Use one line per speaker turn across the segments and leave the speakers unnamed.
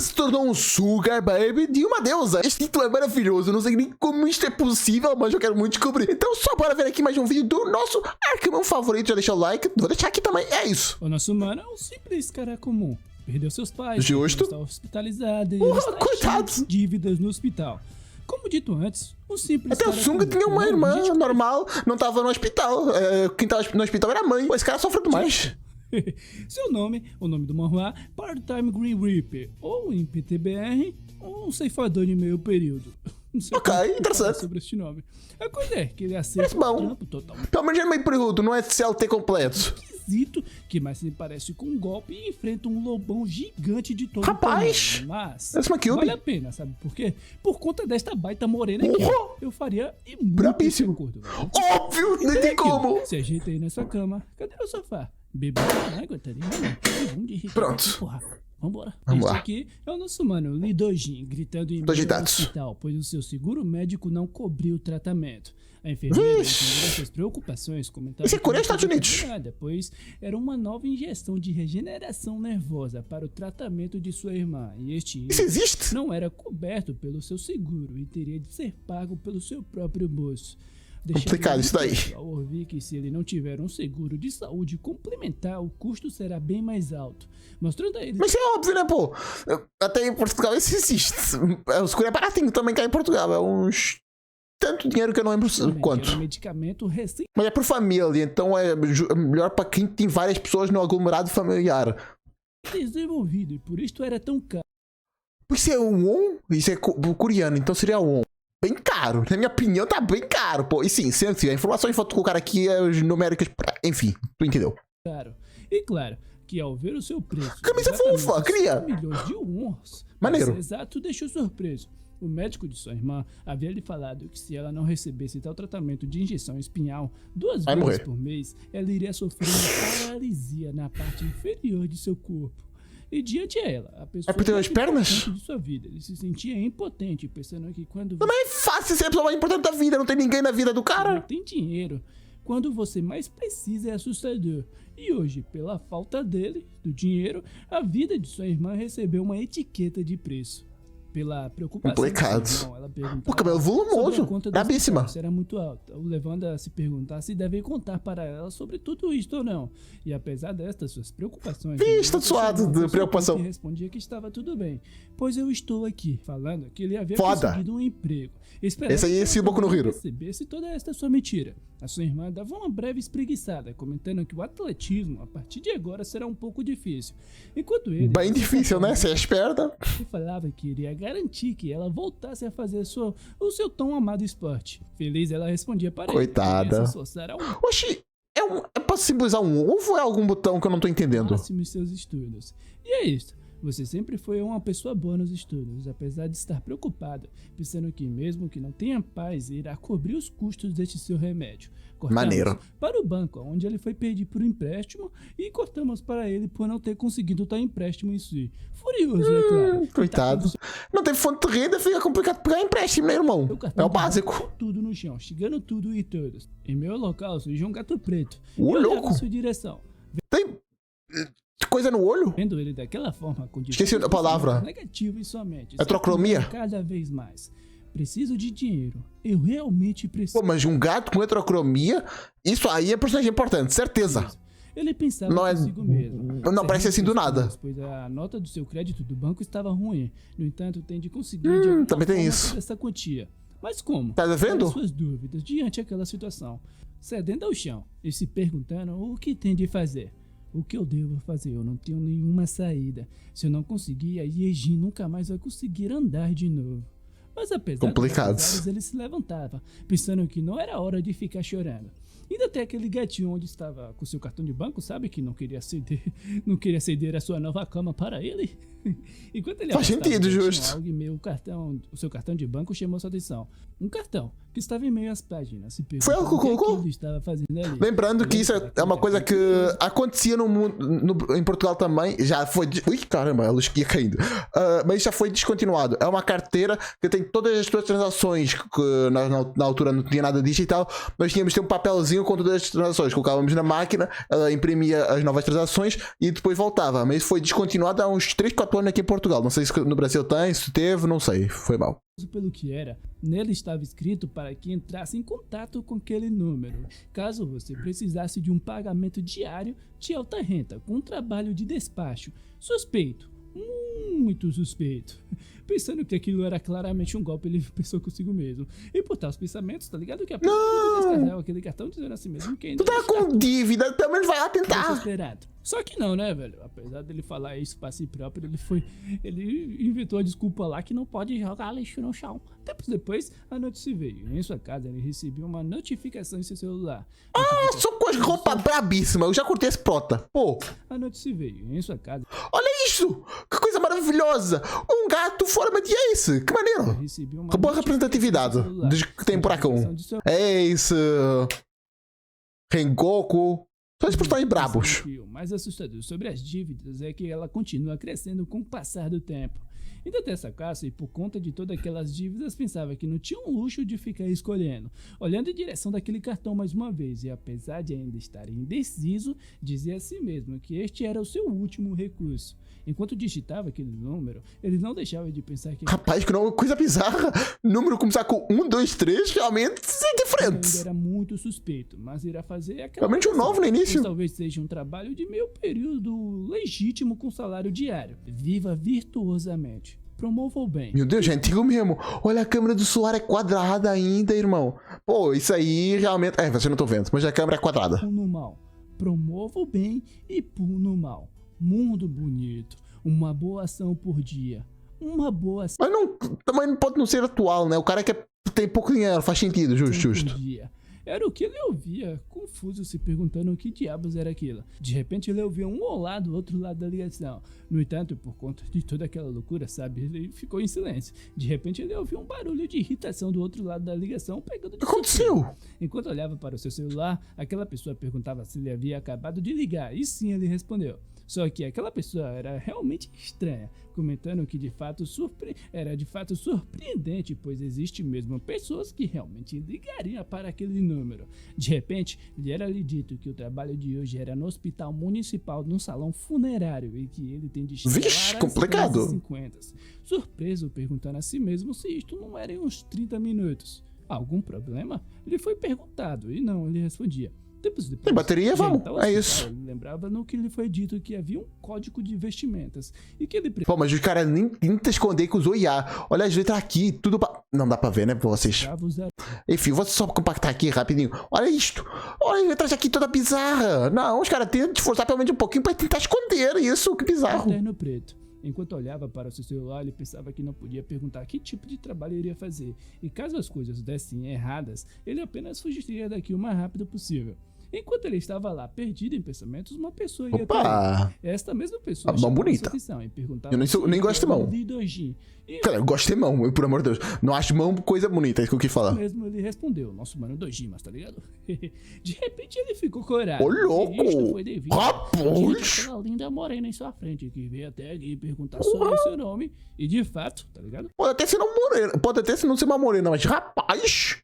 Ela se tornou um sugar baby de uma deusa. Este título é maravilhoso, não sei nem como isto é possível, mas eu quero muito descobrir. Então só bora ver aqui mais um vídeo do nosso Arcamon favorito. Já deixa o like, vou deixar aqui também, é isso.
O nosso humano é um simples cara comum. Perdeu seus pais,
Justo.
está hospitalizado e
Coitado.
cheio de dívidas no hospital. Como dito antes, um simples
Até o
cara
Sunga
comum,
tinha uma irmã
realmente
normal, não tava no hospital. Quem tava no hospital era a mãe. Pô, esse cara sofre demais.
Seu nome, o nome do manhwa, Part-Time Green Reaper, ou em PTBR, um ceifador de meio período. Não sei
Ok,
como falar
interessante.
sobre este nome. A coisa é que ele aceita
Parece bom.
o trampo totalmente
Pelo menos é meio período, não é CLT completo.
esquisito, que mais se parece com um golpe e enfrenta um lobão gigante de todo
Rapaz,
tamanho. Mas
esse Makyubi.
vale a pena, sabe por quê? Por conta desta baita morena aqui,
Porra!
eu faria e muito
Brabíssimo.
esse acordo.
Óbvio, nem tem
Aquilo,
como.
se ajeita aí nessa cama. Cadê o sofá? Bebê água, tá ligado? Vamos de rico.
Pronto.
Porra. Vambora.
Vamos
Este
lá.
aqui é o nosso mano, Lee Dojin, gritando em meio ao
Dojidatsu.
hospital, pois o seu seguro médico não cobriu o tratamento. A enfermeira,
Vixe.
entendendo suas preocupações, comentava
Isso é
que
Coreia ou
não
Estados
podia
Unidos?
fazer nada, pois era uma nova injeção de regeneração nervosa para o tratamento de sua irmã, e este
Isso existe?
não era coberto pelo seu seguro e teria de ser pago pelo seu próprio bolso. Deixando
Complicado
ele
isso daí.
puto ao ouvir que se ele não tiver um seguro de saúde complementar, o custo será bem mais alto, mostrando a ele
Mas isso é óbvio, né, pô? Até em Portugal isso existe. O seguro é baratinho também cá em Portugal. É uns... tanto dinheiro que eu não lembro
também que era um
quanto.
medicamento recém
Mas é por família, então é melhor para quem tem várias pessoas no aglomerado familiar.
desenvolvido e por isto era tão caro.
Isso é um won? Isso é coreano, então seria won. Bem caro. Na minha opinião, tá bem caro, pô. E sim, sempre a informação que eu vou colocar aqui é os numéricos. Enfim, tu entendeu.
E claro, que ao ver o seu preço...
Camisa
exatamente
fofa, cria.
5 milhões de wons,
Maneiro.
mas exato, deixou surpreso. O médico de sua irmã havia lhe falado que se ela não recebesse tal tratamento de injeção espinhal 2
Vai
vezes
morrer.
por mês, ela iria sofrer uma paralisia na parte inferior de seu corpo. E diante a ela, a pessoa
É por ter
mais
as pernas?
importante de sua vida, ele se sentia impotente, pensando que quando
Não é fácil ser a pessoa mais importante da vida, não tem ninguém na vida do
não
cara.
tem dinheiro, quando você mais precisa é assustador. E hoje, pela falta dele, do dinheiro, a vida de sua irmã recebeu uma etiqueta de preço. Pela preocupação
Complicado.
do seu irmão, ela perguntava
O cabelo volumoso,
sobre a conta do
brabíssima.
hospital, se era muito alta, o levando a se perguntar se devem contar para ela sobre tudo isto ou não. E apesar destas suas preocupações,
Ih,
ele
está
não
suado
questionou
de
seu
preocupação.
corpo e respondia que estava tudo bem, pois eu estou aqui, falando que ele havia
Foda.
conseguido um emprego. Esperava
Esse aí,
que
esse
ela
Boku no
também
Hero.
percebesse toda esta sua mentira. A sua irmã dava uma breve espreguiçada, comentando que o atletismo, a partir de agora, será um pouco difícil. Enquanto ele...
Bem difícil, né? Você é esperta.
Ele falava que iria garantir que ela voltasse a fazer o seu tão amado esporte. Feliz, ela respondia para
Coitada.
ele. que ia se esforçar ao
Oxi, é pra simbolizar um ovo ou é algum botão que eu não tô entendendo?
máximo em seus estudos. E é isso. Você sempre foi uma pessoa boa nos estudos, apesar de estar preocupada, pensando que mesmo que não tenha paz, irá cobrir os custos deste seu remédio. Cortamos
Maneiro.
para o banco, onde ele foi pedir por um empréstimo, e cortamos para ele por não ter conseguido tal empréstimo em si. Furioso, é claro.
Coitado. Não tem fonte de renda, fica complicado pegar empréstimo, né, irmão?
Seu cartão
É o
de banco
básico.
com tudo no chão, chegando tudo e todos. Em meu local surgiu um gato preto.
Ô,
e olhava
louco.
em sua direção.
Tem coisa no olho?
Vendo ele daquela forma, com
Esqueci a palavra.
negativo em sua mente.
Heterocromia?
Cada vez mais. Preciso de dinheiro. Eu realmente preciso.
Pô, mas um gato com heterocromia, isso aí é personagem importante, certeza.
Ele pensava
Não é-
consigo mesmo.
não parece assim do nada.
Pois a nota do seu crédito do banco estava ruim. No entanto, tem de conseguir de alguma
também tem
forma
isso.
toda essa quantia. Mas como?
Tá vendo?
Quais suas dúvidas diante daquela situação? Cedendo ao chão e se perguntando o que tem de fazer. O que eu devo fazer? Eu não tenho nenhuma saída. Se eu não conseguir, a Yejin nunca mais vai conseguir andar de novo. Mas apesar
Complicado.
dos pesares, ele se levantava, pensando que não era hora de ficar chorando. Ainda tem aquele gatinho onde estava com seu cartão de banco, sabe? Que não queria ceder a sua nova cama para ele. Enquanto ele
Faz
arrastava
sentido,
o gatinho,
justo.
algo em meio o seu cartão de banco chamou sua atenção. Um cartão que estava em meio às páginas. Se
Foi algo que
perguntando o que
colocou?
aquilo estava fazendo ali.
Lembrando que isso é uma coisa que acontecia no mundo, em Portugal também, já foi... Ui, caramba, a luz ia caindo. Mas já foi descontinuado. É uma carteira que tem todas as suas transações, que na altura não tinha nada digital, nós tínhamos de ter um papelzinho com todas as transações. Colocávamos na máquina, ela imprimia as novas transações e depois voltava. Mas isso foi descontinuado há uns 3, 4 plano aqui em Portugal. Não sei se no Brasil tem, se teve, não sei. Foi mal.
Pelo que era, nele estava escrito para que entrasse em contato com aquele número, caso você precisasse de um pagamento diário de alta renda, com um trabalho de despacho. Suspeito, muito suspeito. Pensando que aquilo era claramente um golpe, ele pensou consigo mesmo. E por tais pensamentos, tá ligado? Que a pessoa descarregou aquele cartão dizendo assim mesmo que ainda
Tu tá com dívida, também vai lá tentar.
desesperado. Só que não, né, velho? Apesar dele falar isso pra si próprio, ele inventou a desculpa lá que não pode jogar lixo no chão. Tempos depois, a notícia veio. Em sua casa, ele recebeu uma notificação em seu celular.
Ah, só com as roupas brabíssimas. Eu já curti esse prota. Pô,
A notícia veio. Em sua casa,
olha isso. Que coisa maravilhosa. Um gato fora de Ace. Que maneiro.
recebeu uma
Que boa
notificação
representatividade
em seu celular.
dos que tem buracão.
De seu
Ace, Rengoku. Só eles por estarem brabos.
O mais assustador sobre as dívidas é que ela continua crescendo com o passar do tempo. Ainda tem essa caça e por conta de todas aquelas dívidas pensava que não tinha um luxo de ficar escolhendo, olhando em direção daquele cartão mais uma vez, e apesar de ainda estar indeciso, dizia a si mesmo que este era o seu último recurso. Enquanto digitava aquele número, ele não deixava de pensar que
Rapaz, que coisa bizarra. Número começar com 1, 2, 3, realmente é diferente.
ainda era muito suspeito, mas irá fazer aquela
Realmente um novo no início.
Mas talvez seja um trabalho de meio período legítimo com salário diário. Viva virtuosamente. Promova o bem.
Meu Deus, é antigo mesmo. Olha, a câmera do celular é quadrada ainda, irmão. Pô, isso aí realmente... É, você não tô vendo, mas a câmera é quadrada.
Pune o mal. Promova o bem e pune o mal. Mundo bonito. Uma boa ação por dia. Uma boa ação
Mas não, também não pode não ser atual, né? O cara que tem pouco dinheiro, faz sentido, justo.
por dia. Era o que ele ouvia, confuso, se perguntando o que diabos era aquilo. De repente ele ouvia um olá do outro lado da ligação. No entanto, por conta de toda aquela loucura, sabe, ele ficou em silêncio. De repente ele ouviu um barulho de irritação do outro lado da ligação, pegando
O
de
que aconteceu?
Enquanto olhava para o seu celular, aquela pessoa perguntava se ele havia acabado de ligar, e sim, ele respondeu. Só que aquela pessoa era realmente estranha, comentando que era de fato surpreendente, pois existe mesmo pessoas que realmente ligariam para aquele número. De repente, lhe era lhe dito que o trabalho de hoje era no hospital municipal, num salão funerário, e que ele tem de chegar
Vixe,
às
complicado.
10h50. Surpreso, perguntando a si mesmo se isto não era em uns 30 minutos. Algum problema? Lhe foi perguntado, e não, ele respondia. Tempos depois,
Tem bateria?
já
Vamos.
em tal
É
hospital,
isso.
Ele lembrava no que lhe foi dito que havia um código de vestimentas e que ele
Pô, mas os caras nem tentam esconder que usou IA. Olha as letras aqui, tudo pra... Não dá pra ver, né, pra vocês.
precisava usar
Enfim, vou só compactar aqui rapidinho. Olha isto. Olha as letras aqui toda bizarra. Não, os caras tentam te forçar pelo menos um pouquinho pra tentar esconder isso. Que bizarro.
terno preto. Enquanto olhava para o seu celular, ele pensava que não podia perguntar que tipo de trabalho iria fazer. E caso as coisas dessem erradas, ele apenas fugiria daqui o mais rápido possível. Enquanto ele estava lá, perdido em pensamentos, uma pessoa ia até ele.
Opa.
Esta mesma pessoa
A mão
chamava
bonita.
sua atenção e perguntava
Eu nem gosto de mão.
de Dojin. E
Cara, eu gosto de mão, por amor de Deus. Não acho mão coisa bonita, é isso que eu quis falar.
mesmo ele respondeu, nosso mano Dojimas, tá ligado? De repente ele ficou corado.
Ô, louco!
E isto foi devido
Rapaz!
àquela linda morena em sua frente, que veio até aqui perguntar sobre o seu nome. E de fato, tá ligado?
Pode até ser não morena, pode até ser não ser uma morena, mas rapaz!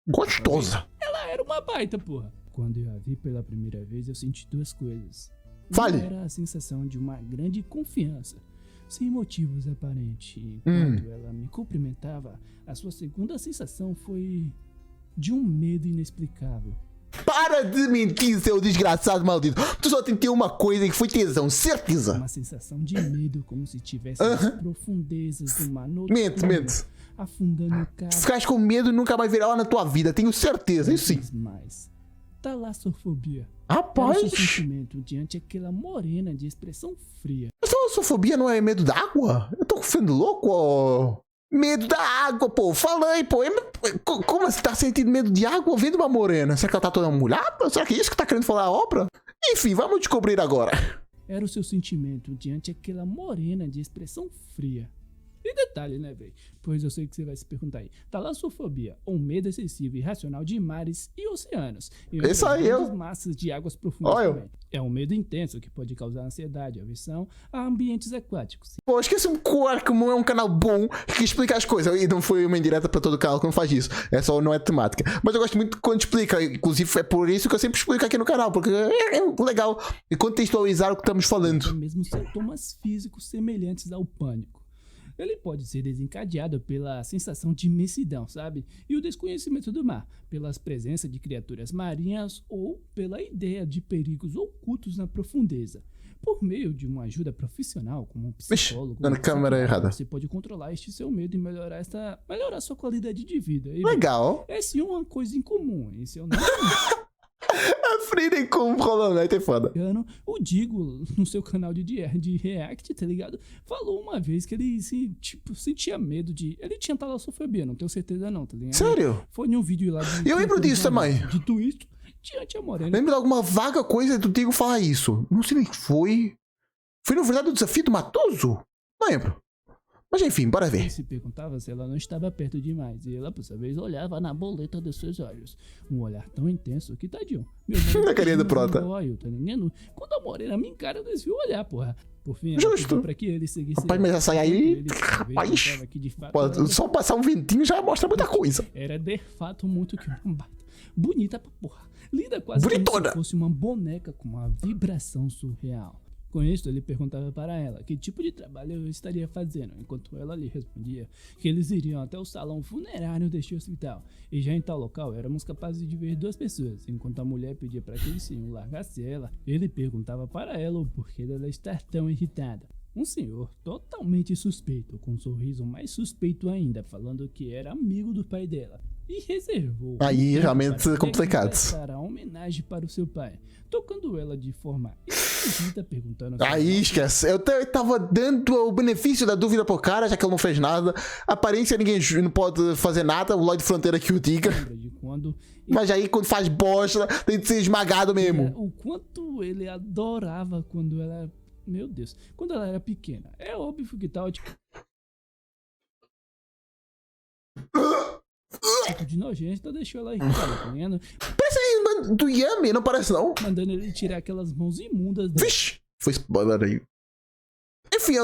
Gostosa.
Ela era uma baita, porra. Quando eu a vi pela primeira vez, eu senti duas coisas.
Fale.
Uma era a sensação de uma grande confiança, sem motivos aparentes. Enquanto ela me cumprimentava, a sua segunda sensação foi de um medo inexplicável.
Para de mentir, seu desgraçado maldito. Tu só tem que ter uma coisa que foi tesão, certeza.
Uma sensação de medo, como se estivesse nas profundezas do mar noturno,
Mente.
afundando o
Se
carro
ficares com medo, nunca mais verá lá na tua vida, tenho certeza, isso sim.
mais. Talassofobia. Era o seu
Rapaz,
sentimento diante aquela morena de expressão fria.
essa fobia não é medo da água? Eu tô ficando louco, ó. Medo da água, pô. Falei, pô. Como você tá sentindo medo de água vendo uma morena? Será que ela tá toda molhada? Será que é isso que tá querendo falar a obra? Enfim, vamos descobrir agora.
Era o seu sentimento diante aquela morena de expressão fria. E detalhe, né, velho? Pois eu sei que você vai se perguntar aí. Talassofobia, ou medo excessivo e irracional de mares e oceanos. E
Isso aí,
grandes massas de águas profundas
Olha.
também. É um medo intenso que pode causar ansiedade, aversão a ambientes aquáticos.
Pô, esqueci um claro que é um canal bom que explica as coisas. E não foi uma indireta pra todo canal que não faz isso. É só, não é temática. Mas eu gosto muito quando explica. Inclusive, é por isso que eu sempre explico aqui no canal. Porque é legal e contextualizar o que estamos falando.
Tem mesmo sintomas físicos semelhantes ao pânico. Ele pode ser desencadeado pela sensação de imensidão, sabe? E o desconhecimento do mar, pelas presenças de criaturas marinhas ou pela ideia de perigos ocultos na profundeza. Por meio de uma ajuda profissional, como um psicólogo,
Vixe, na câmera errada.
você pode controlar este seu medo e melhorar sua qualidade de vida. E,
Legal.
é sim uma coisa em comum em seu nome.
A Frida com Rolonete é foda.
O Digo, no seu canal de React, tá ligado? Falou uma vez que ele sentia medo de... Ele tinha talassofobia, não tenho certeza não, tá ligado?
Sério?
Foi em um vídeo lá...
Eu lembro disso também.
Dito isso, tinha Tia Morena.
Lembro de alguma vaga coisa do Digo falar isso. Não sei nem que foi. Foi na verdade o desafio do Matoso? Não lembro. Mas enfim, bora
Ele
ver.
se perguntava se ela não estava perto demais, e ela, por sua vez, olhava na boleta dos seus olhos. Um olhar tão intenso que, tadinho, meu
Na carinha do Prota.
Tá entendendo? Quando a Morena me encara, eu desvio o olhar, porra. Por fim, ela
Justo.
pediu pra que ele seguisse.
Rapaz, mas essa aí... Rapaz, só passar um ventinho já mostra muita coisa.
Era de fato muito que bonita pra porra. Linda quase
Bonitona.
como se fosse uma boneca com uma vibração surreal. Com isso, ele perguntava para ela que tipo de trabalho eu estaria fazendo, enquanto ela lhe respondia que eles iriam até o salão funerário deste hospital. E já em tal local, éramos capazes de ver duas pessoas. Enquanto a mulher pedia para que o senhor largasse ela, ele perguntava para ela o porquê dela estar tão irritada. Um senhor totalmente suspeito, com um sorriso mais suspeito ainda, falando que era amigo do pai dela. E reservou
Aí, realmente
para
complicado.
prestar a homenagem para o seu pai, tocando ela de forma esquisita, perguntando se
Aí, esquece. Eu tava dando o benefício da dúvida pro cara, já que ele não fez nada. Aparência, ninguém não pode fazer nada. O Lloyd Fronteira que o diga.
lembra de quando
Mas aí, quando faz bosta, tem que ser esmagado mesmo.
o quanto ele adorava quando ela, meu Deus, quando ela era pequena. É óbvio que tal tipo de nojento deixou ela irritada, tá vendo?
Parece aí do Yami, não parece não?
Mandando ele tirar aquelas mãos imundas dele.
Vixe, foi spoiler aí. Enfim,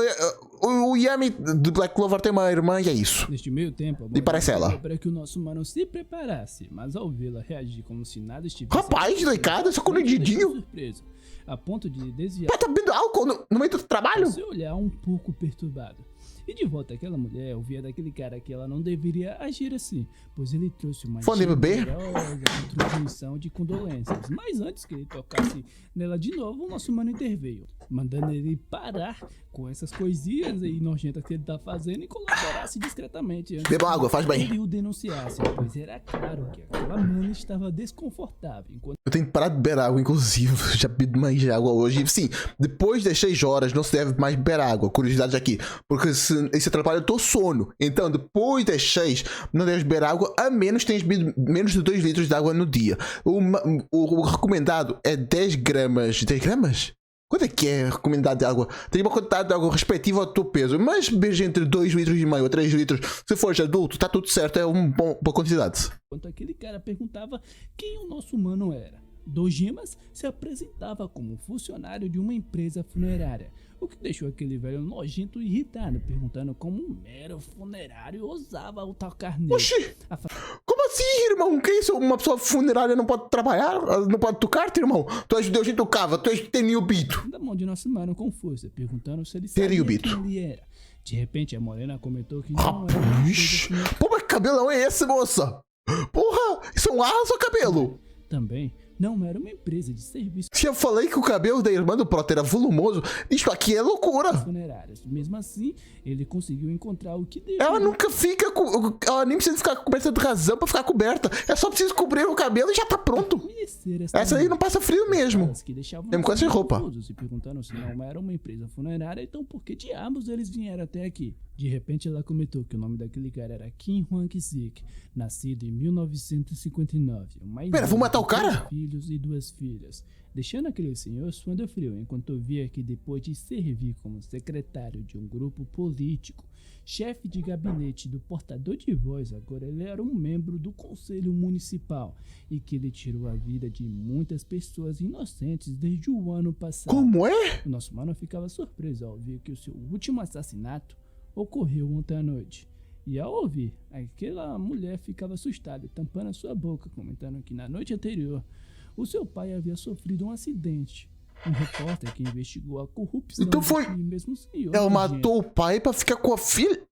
o Yami do Black Clover tem uma irmã e é isso.
Neste meio tempo, a
E
mulher
parece ela.
pediu para que o nosso mano se preparasse, mas ao vê-la reagir como se nada estivesse...
Rapaz, delicado, só
ele deixou
conhecidinho.
surpreso, a ponto de desviar
Pai, tá bebendo álcool no meio do trabalho?
seu olhar um pouco perturbado. E de volta àquela mulher, ouvia daquele cara que ela não deveria agir assim, pois ele trouxe uma
Fone bebê?
generosa introdução de condolências. Mas antes que ele tocasse nela de novo, o nosso mano interveio, mandando ele parar com essas coisinhas aí nojentas que ele tá fazendo e colaborasse discretamente antes
Beba água, faz
que
bem.
ele o denunciasse, pois era claro que aquela mana estava desconfortável, enquanto
Eu tenho que parar de beber água, inclusive. Já bebi mais de água hoje. Sim, depois das 6 horas não se deve mais beber água. Curiosidade aqui. Porque isso atrapalha o teu sono. Então, depois das 6, não deves beber água, a menos que tenhas bebido menos de 2 litros de água no dia. O recomendado é 10 gramas. 10 gramas? Quanto é que é a recomendado de água? Tem uma quantidade de água respectiva ao teu peso. Mas beber entre 2 litros e meio ou 3 litros, se fores adulto, está tudo certo. É uma boa quantidade.
aquele cara perguntava quem o nosso mano era. Dojimas se apresentava como funcionário de uma empresa funerária, o que deixou aquele velho nojento irritado, perguntando como um mero funerário ousava tocar nele.
Oxi! Como assim, irmão? Que isso? Uma pessoa funerária não pode trabalhar? Não pode tocar-te, irmão? Tu és Deus e tocava, tu és Tenryubito.
Da mão de nosso mano com força, perguntando se ele
Tenryubito.
sabia quem ele era. De repente, a morena comentou que não era uma
Rapaz!
coisa
Pô, mas que cabelão é esse, moça? Porra! Isso é um asa ou cabelo?
também não era uma empresa de serviços
Se eu falei que o cabelo da irmã do Prota era volumoso, isso aqui é loucura.
funerários. Mesmo assim, ele conseguiu encontrar o que devia.
Ela nunca fica com... Ela nem precisa ficar coberta de razão pra ficar coberta. É só preciso cobrir o cabelo e já tá pronto.
Conhecer
Essa aí não passa frio mesmo.
caras que deixavam
Mesmo com essa roupa.
confusos, se perguntando se não era uma empresa funerária, então por que diabos eles vieram até aqui? De repente ela comentou que o nome daquele cara era Kim Hwang-sik, nascido em 1959.
Pera, vou matar o cara?
filhos e 2 filhas, deixando aquele senhor suando frio enquanto via que depois de servir como secretário de um grupo político, chefe de gabinete do portador de voz, agora ele era um membro do conselho municipal e que ele tirou a vida de muitas pessoas inocentes desde o ano passado.
Como é?
O nosso mano ficava surpreso ao ver que o seu último assassinato ocorreu ontem à noite. E ao ouvir, aquela mulher ficava assustada, tampando a sua boca, comentando que na noite anterior, o seu pai havia sofrido um acidente. Um repórter que investigou a corrupção
Então foi-
daquele mesmo senhor.
Ela
nojento.
matou o pai pra ficar com a filha?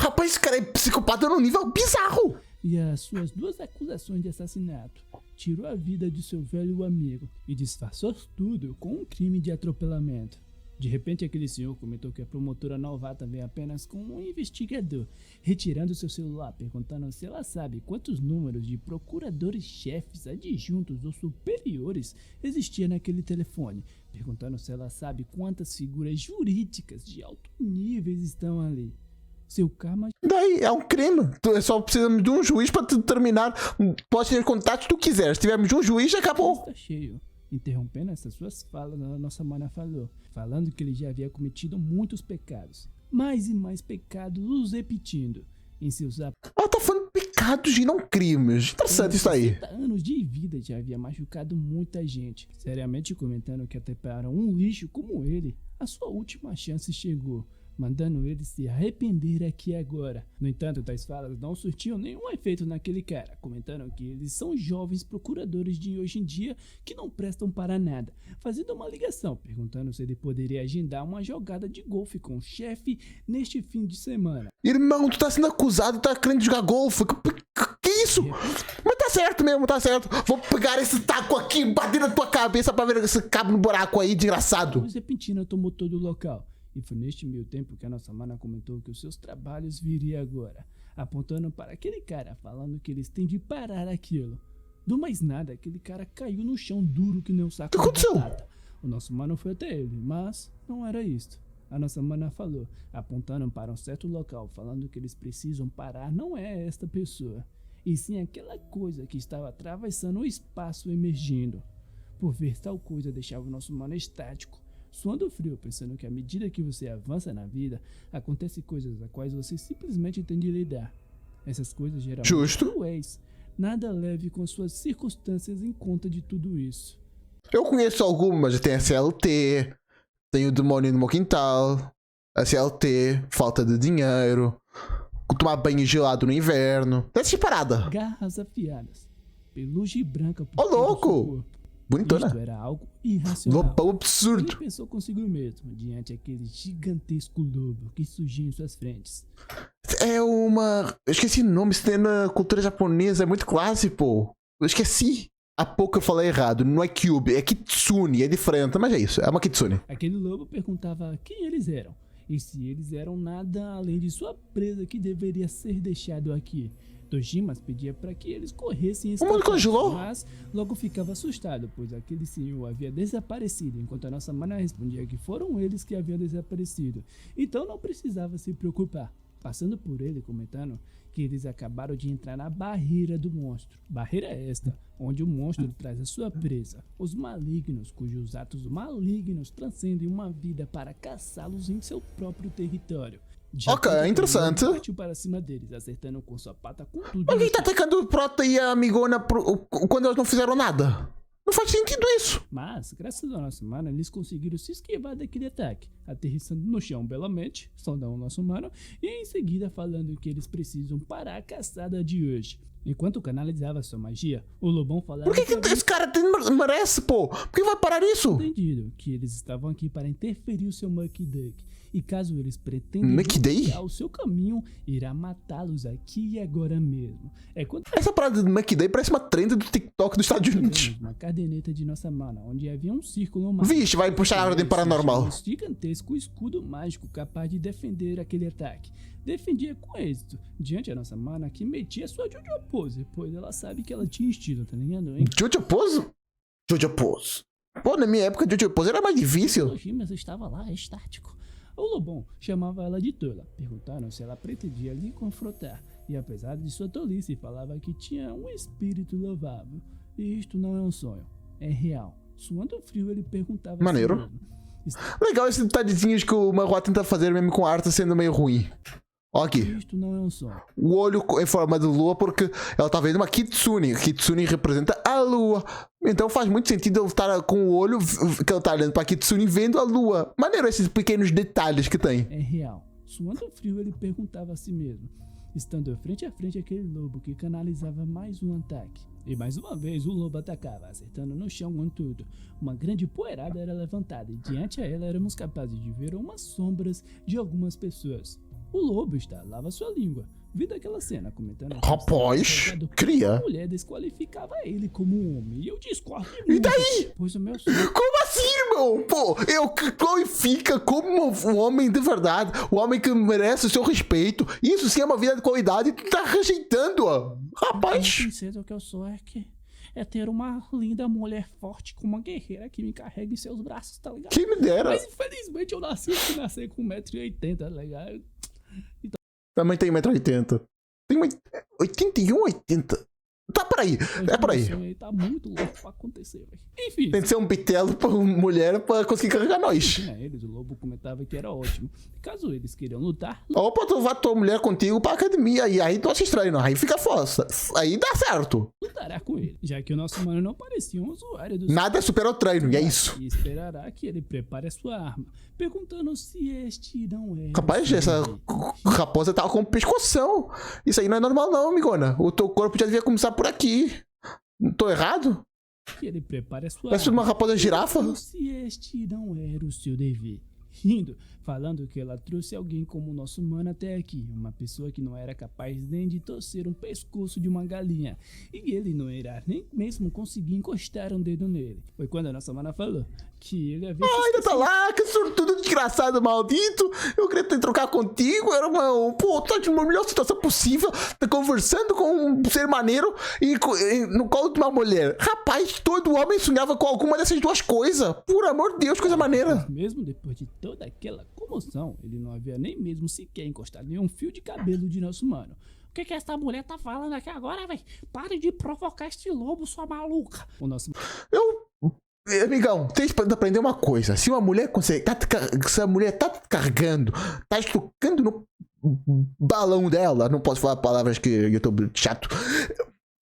Rapaz, esse cara é psicopata num nível bizarro.
E as suas 2 acusações de assassinato, tirou a vida de seu velho amigo e disfarçou tudo com um crime de atropelamento. De repente, aquele senhor comentou que a promotora novata vem apenas com um investigador, retirando seu celular, perguntando se ela sabe quantos números de procuradores-chefes, adjuntos ou superiores existia naquele telefone, perguntando se ela sabe quantas figuras jurídicas de alto nível estão ali. Seu karma
Daí é um crime. Tu só precisamos de um juiz pra te determinar. Pode ter contatos que tu quiser. Se tivermos um juiz, já acabou.
está cheio. Interrompendo essas suas falas, a nossa mana falou, falando que ele já havia cometido muitos pecados, mais e mais pecados, os repetindo. Em seus
Ela tá falando de pecados e não crimes. Interessante isso aí.
60 anos de vida já havia machucado muita gente, seriamente comentando que até para um lixo como ele, a sua última chance chegou, mandando ele se arrepender aqui agora. No entanto, tais falas não surtiam nenhum efeito naquele cara, comentando que eles são jovens procuradores de hoje em dia que não prestam para nada, fazendo uma ligação, perguntando se ele poderia agendar uma jogada de golfe com o chefe neste fim de semana.
Irmão, tu tá sendo acusado e tá querendo jogar golfe. Que isso? Mas tá certo mesmo, tá certo. Vou pegar esse taco aqui e bater na tua cabeça pra ver se cabe no buraco aí, desgraçado.
Luz repentina tomou todo o local. E foi neste meio tempo que a nossa mana comentou que os seus trabalhos viriam agora, apontando para aquele cara, falando que eles têm de parar aquilo. Do mais nada, aquele cara caiu no chão duro que nem um saco
O que aconteceu?
de batata. O nosso mano foi até ele, mas não era isto. A nossa mana falou, apontando para um certo local, falando que eles precisam parar não é esta pessoa, e sim aquela coisa que estava atravessando o espaço emergindo. Por ver tal coisa deixava o nosso mano estático, suando frio, pensando que à medida que você avança na vida, acontecem coisas a quais você simplesmente tem de lidar. Essas coisas geralmente
Justo.
cruéis. Nada leve com suas circunstâncias em conta de tudo isso.
Eu conheço algumas. Tem a CLT, tem o demônio no meu quintal, a CLT, falta de dinheiro, tomar banho gelado no inverno. Tem essa parada.
Garras afiadas, pelugem branca por
Ô,
todo o
louco!
seu corpo.
Bonitona.
Isto era algo irracional.
Lobão
Ele
absurdo.
pensou consigo mesmo, diante aquele gigantesco lobo que surgia em suas frentes.
É uma... Eu esqueci o nome. Isso tem na cultura japonesa. É muito clássico, pô. Eu esqueci. Há pouco eu falei errado. Não é Cube, é Kitsune. É diferente, mas é isso. É uma Kitsune.
Aquele lobo perguntava quem eles eram, e se eles eram nada além de sua presa que deveria ser deixado aqui. Dojimas pedia para que eles corressem e
O mundo congelou?
mas logo ficava assustado, pois aquele senhor havia desaparecido, enquanto a nossa mana respondia que foram eles que haviam desaparecido, então não precisava se preocupar. Passando por ele, comentando que eles acabaram de entrar na barreira do monstro. Barreira esta, onde o monstro traz a sua presa, os malignos, cujos atos malignos transcendem uma vida para caçá-los em seu próprio território.
Ok,
repente,
interessante.
ele partiu para cima deles, acertando com sua pata com tudo.
Mas quem tá atacando o Prota e a amigona quando eles não fizeram nada? Não faz sentido isso.
Mas, graças ao nosso mano, eles conseguiram se esquivar daquele ataque, aterrissando no chão belamente, saudando o nosso mano, e em seguida falando que eles precisam parar a caçada de hoje. Enquanto canalizava sua magia, o lobão falava
Por que esse cara merece, pô? Por que vai parar isso?
entendido que eles estavam aqui para interferir o seu Mucky Duck, e caso eles pretendem
Mucky Day?
bloquear o seu caminho, irá matá-los aqui e agora mesmo. É quando
Essa parada de McDay parece uma trend do TikTok dos Estados Unidos.
vemos uma caderneta de nossa mana, onde havia um círculo mágico.
Vixe, vai puxar a ordem paranormal.
Um gigantesco escudo mágico capaz de defender aquele ataque. Defendia com êxito, diante da nossa mana que metia sua Jojo Pose, pois ela sabe que ela tinha estilo, tá ligado, hein?
Jojo Pose? Jojo Pose. Pô, na minha época, Jojo Pose era mais difícil.
Dojimas estava lá, estático. O Lobão chamava ela de tola, perguntaram se ela pretendia lhe confrontar, e apesar de sua tolice, falava que tinha um espírito louvável. E isto não é um sonho, é real. Suando frio, ele perguntava
Maneiro.
assim mesmo.
Legal esses detalhezinhos que o Manhwa tenta fazer mesmo com a arte sendo meio ruim. Ó aqui.
Isto não é um sonho.
O olho em forma de lua porque ela tá vendo uma Kitsune. Kitsune representa a lua. Então faz muito sentido ele estar com o olho que ele tá olhando pra Kitsune vendo a lua. Maneiro esses pequenos detalhes que tem.
É real. Suando frio, ele perguntava a si mesmo, estando frente a frente aquele lobo que canalizava mais um ataque. E mais uma vez o lobo atacava, acertando no chão com tudo. Uma grande poeirada era levantada e diante a ela éramos capazes de ver umas sombras de algumas pessoas. O lobo estalava sua língua, vendo aquela cena, comentando...
Rapaz, cria.
A mulher desqualificava ele como um homem, e eu discordo
E
muito.
daí?
Pois o meu sonho...
Como assim, irmão? Pô, eu glorifica como um homem de verdade, um homem que merece o seu respeito. Isso sim é uma vida de qualidade e tu tá rejeitando-a. Rapaz.
A princesa que eu sou é ter uma linda mulher forte como uma guerreira que me carrega em seus braços, tá ligado?
Quem me dera.
Mas infelizmente eu nasci com 1,80m, tá ligado?
Também tem 1,80m. Tem 81, 80. Tá por aí. É por aí.
Aí tá muito louco pra acontecer, velho. Enfim.
Tem que ser um bitelo pra uma mulher pra conseguir carregar nós.
Eles, o lobo comentava que era ótimo. Caso eles queiram lutar,
Opa, tu vai tua mulher contigo pra academia. E aí tu assiste treino. Aí fica força. Aí dá certo.
lutará com ele, já que o nosso mano não parecia um usuário do
Nada supera o treino, e é isso.
e esperará que ele prepare a sua arma, perguntando se este não é...
Rapaz, essa raposa tava com pescoção. Isso aí não é normal não, amigona. O teu corpo já devia começar por aqui. Não tô errado?
Que ele prepare a sua
Parece uma raposa girafa.
perguntando se este não era o seu dever. Rindo, falando que ela trouxe alguém como o nosso mano até aqui, uma pessoa que não era capaz nem de torcer um pescoço de uma galinha, e ele não irá nem mesmo conseguir encostar um dedo nele. Foi quando a nossa mana falou que ele havia...
Ah, ainda tá lá, que sortudo desgraçado, maldito. Eu queria ter trocar contigo. Era uma. Pô, tá de uma melhor situação possível. Tá conversando com um ser maneiro e no colo de uma mulher. Rapaz, todo homem sonhava com alguma dessas duas coisas. Por amor de Deus, coisa maneira.
Mesmo depois de toda aquela comoção, ele não havia nem mesmo sequer encostado nenhum fio de cabelo de nosso mano. O que essa mulher tá falando aqui agora, velho? Pare de provocar este lobo, sua maluca. O nosso...
Amigão, tem que aprender uma coisa. Se uma mulher consegue. Se a mulher tá te carregando, tá estocando no balão dela. Não posso falar palavras que eu tô chato.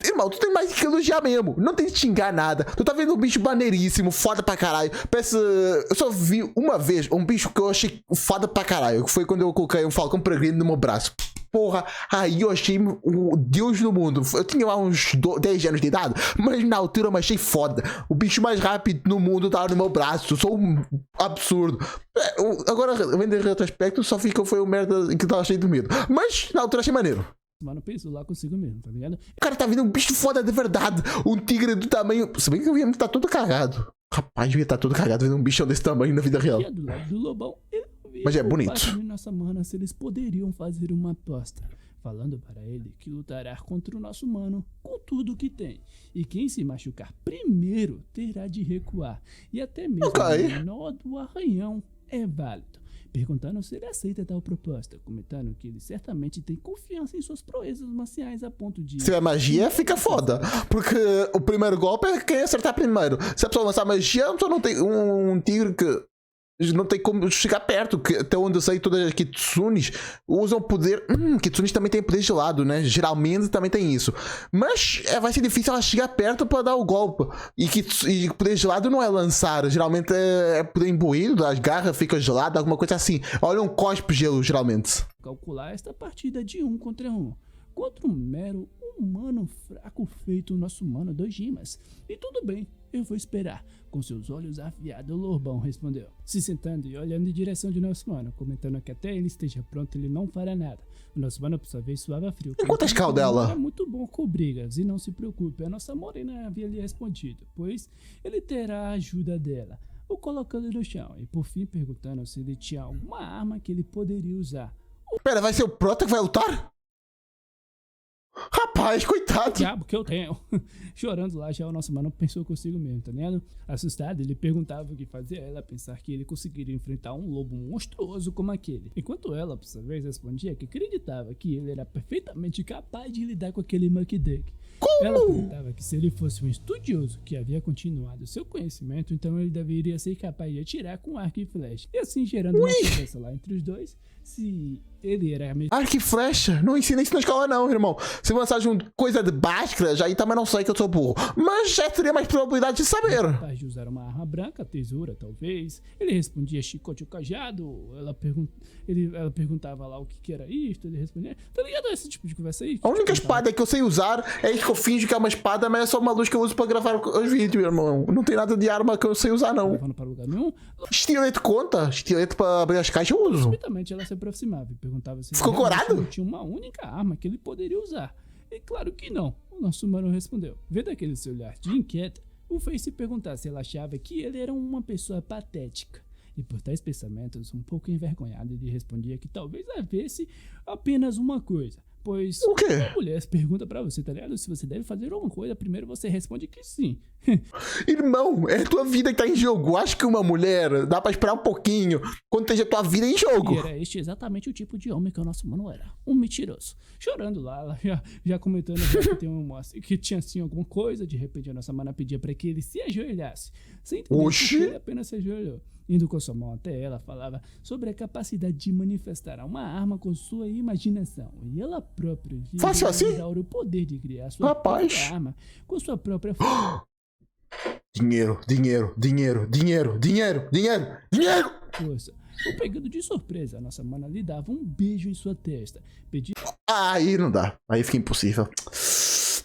Irmão, tu tem mais que elogiar mesmo. Não tem que xingar nada. Tu tá vendo um bicho maneiríssimo, foda pra caralho. Parece. Eu só vi uma vez um bicho que eu achei foda pra caralho. Que foi quando eu coloquei um falcão peregrino no meu braço. Porra, aí eu achei o Deus do mundo. Eu tinha lá uns 10 anos de idade, mas na altura eu me achei foda. O bicho mais rápido no mundo tava no meu braço. Eu sou um absurdo. Agora, vendo em retrospecto, só fica foi o merda que tava cheio de medo. Mas na altura achei maneiro.
Mano pensou lá consigo mesmo, tá ligado?
O cara tá vendo um bicho foda de verdade. Um tigre do tamanho. Se bem que eu ia estar todo cagado. Rapaz, eu ia estar todo cagado vendo um bichão desse tamanho na vida real.
E do lado do lobão,
Mas é bonito.
Nossa mana, se eles poderiam fazer uma aposta, falando para ele que lutará contra o nosso mano com tudo que tem. E quem se machucar primeiro terá de recuar. E até mesmo o nó do arranhão é válido. Perguntando se ele aceita tal proposta, comentando que ele certamente tem confiança em suas proezas marciais a ponto de...
Se é magia, fica foda. Porque o primeiro golpe é quem acertar primeiro. Se a pessoa lançar magia, a pessoa não tem um tigre que... não tem como chegar perto, que até onde eu sei, todas as Kitsunes usam poder. Kitsunes também tem poder gelado, né? Geralmente também tem isso. Mas vai ser difícil ela chegar perto para dar o golpe. E poder gelado não é lançar, geralmente é poder imbuído, as garras ficam geladas, alguma coisa assim. Olha um cospe gelo, geralmente.
Calcular esta partida de 1 contra 1. Contra um mero humano fraco feito o nosso mano Dojimas. E tudo bem, eu vou esperar. Com seus olhos afiados, o Lobão respondeu, se sentando e olhando em direção de nosso mano, comentando que até ele esteja pronto, ele não fará nada. O nosso mano, por sua vez, suava frio.
Enquanto a escala dela?
É muito bom com brigas, e não se preocupe, a nossa morena havia lhe respondido, pois ele terá a ajuda dela, o colocando no chão, e por fim perguntando se ele tinha alguma arma que ele poderia usar.
Pera, vai ser o Prota que vai lutar? Rapaz! Rapaz, coitado.
Diabo que eu tenho. Chorando lá, já o nosso mano pensou consigo mesmo, tá ligado? Assustado, ele perguntava o que fazia ela pensar que ele conseguiria enfrentar um lobo monstruoso como aquele. Enquanto ela, por sua vez, respondia que acreditava que ele era perfeitamente capaz de lidar com aquele Muck Duck. Ela acreditava que se ele fosse um estudioso que havia continuado seu conhecimento, então ele deveria ser capaz de atirar com arco e flecha. E assim gerando uma conversa lá entre os dois, se ele era mesmo.
Arco e flecha? Não ensina isso na escola não, irmão. Se lançar coisa de báscara, já aí também não sei que eu sou burro. Mas já teria mais probabilidade de saber.
Capaz de usar uma arma branca, tesoura, talvez. Ele respondia chicote ou cajado. Ela perguntava lá o que era isto. Ele respondia. Tá ligado a esse tipo de conversa aí?
A única espada que eu sei usar é isso que eu finjo que é uma espada, mas é só uma luz que eu uso pra gravar os vídeos, irmão. Não tem nada de arma que eu sei usar, não.
Levando para lugar nenhum.
Estilete conta? Estilete pra abrir as caixas eu uso.
Subitamente ela se aproximava e perguntava se
Ficou
ele realmente
corado?
não tinha uma única arma que ele poderia usar. E claro que não. O nosso mano respondeu. Vendo aquele seu olhar de inquieta, o fez se perguntar se ela achava que ele era uma pessoa patética. E por tais pensamentos, um pouco envergonhado, ele respondia que talvez havesse apenas uma coisa. Pois
O quê?
uma mulher pergunta pra você, tá ligado? Se você deve fazer alguma coisa, primeiro você responde que sim.
Irmão, é a tua vida que tá em jogo. Acho que uma mulher dá pra esperar um pouquinho quando esteja a tua vida em jogo.
E era este exatamente o tipo de homem que o nosso mano era. Um mentiroso. Chorando lá, ela já comentando que tem que tinha assim alguma coisa. De repente a nossa mana pedia pra que ele se ajoelhasse. Sem entender
Oxi.
porque ele apenas se ajoelhou. Indo com sua mão até ela, falava sobre a capacidade de manifestar uma arma com sua imaginação. E ela própria lhe
Fácil assim?
dar o poder de criar sua
Rapaz.
própria arma com sua própria força.
Dinheiro, dinheiro, dinheiro, dinheiro, dinheiro, dinheiro, dinheiro.
O pegando de surpresa, a nossa mana lhe dava um beijo em sua testa. Pedia
Aí não dá. Aí fica impossível.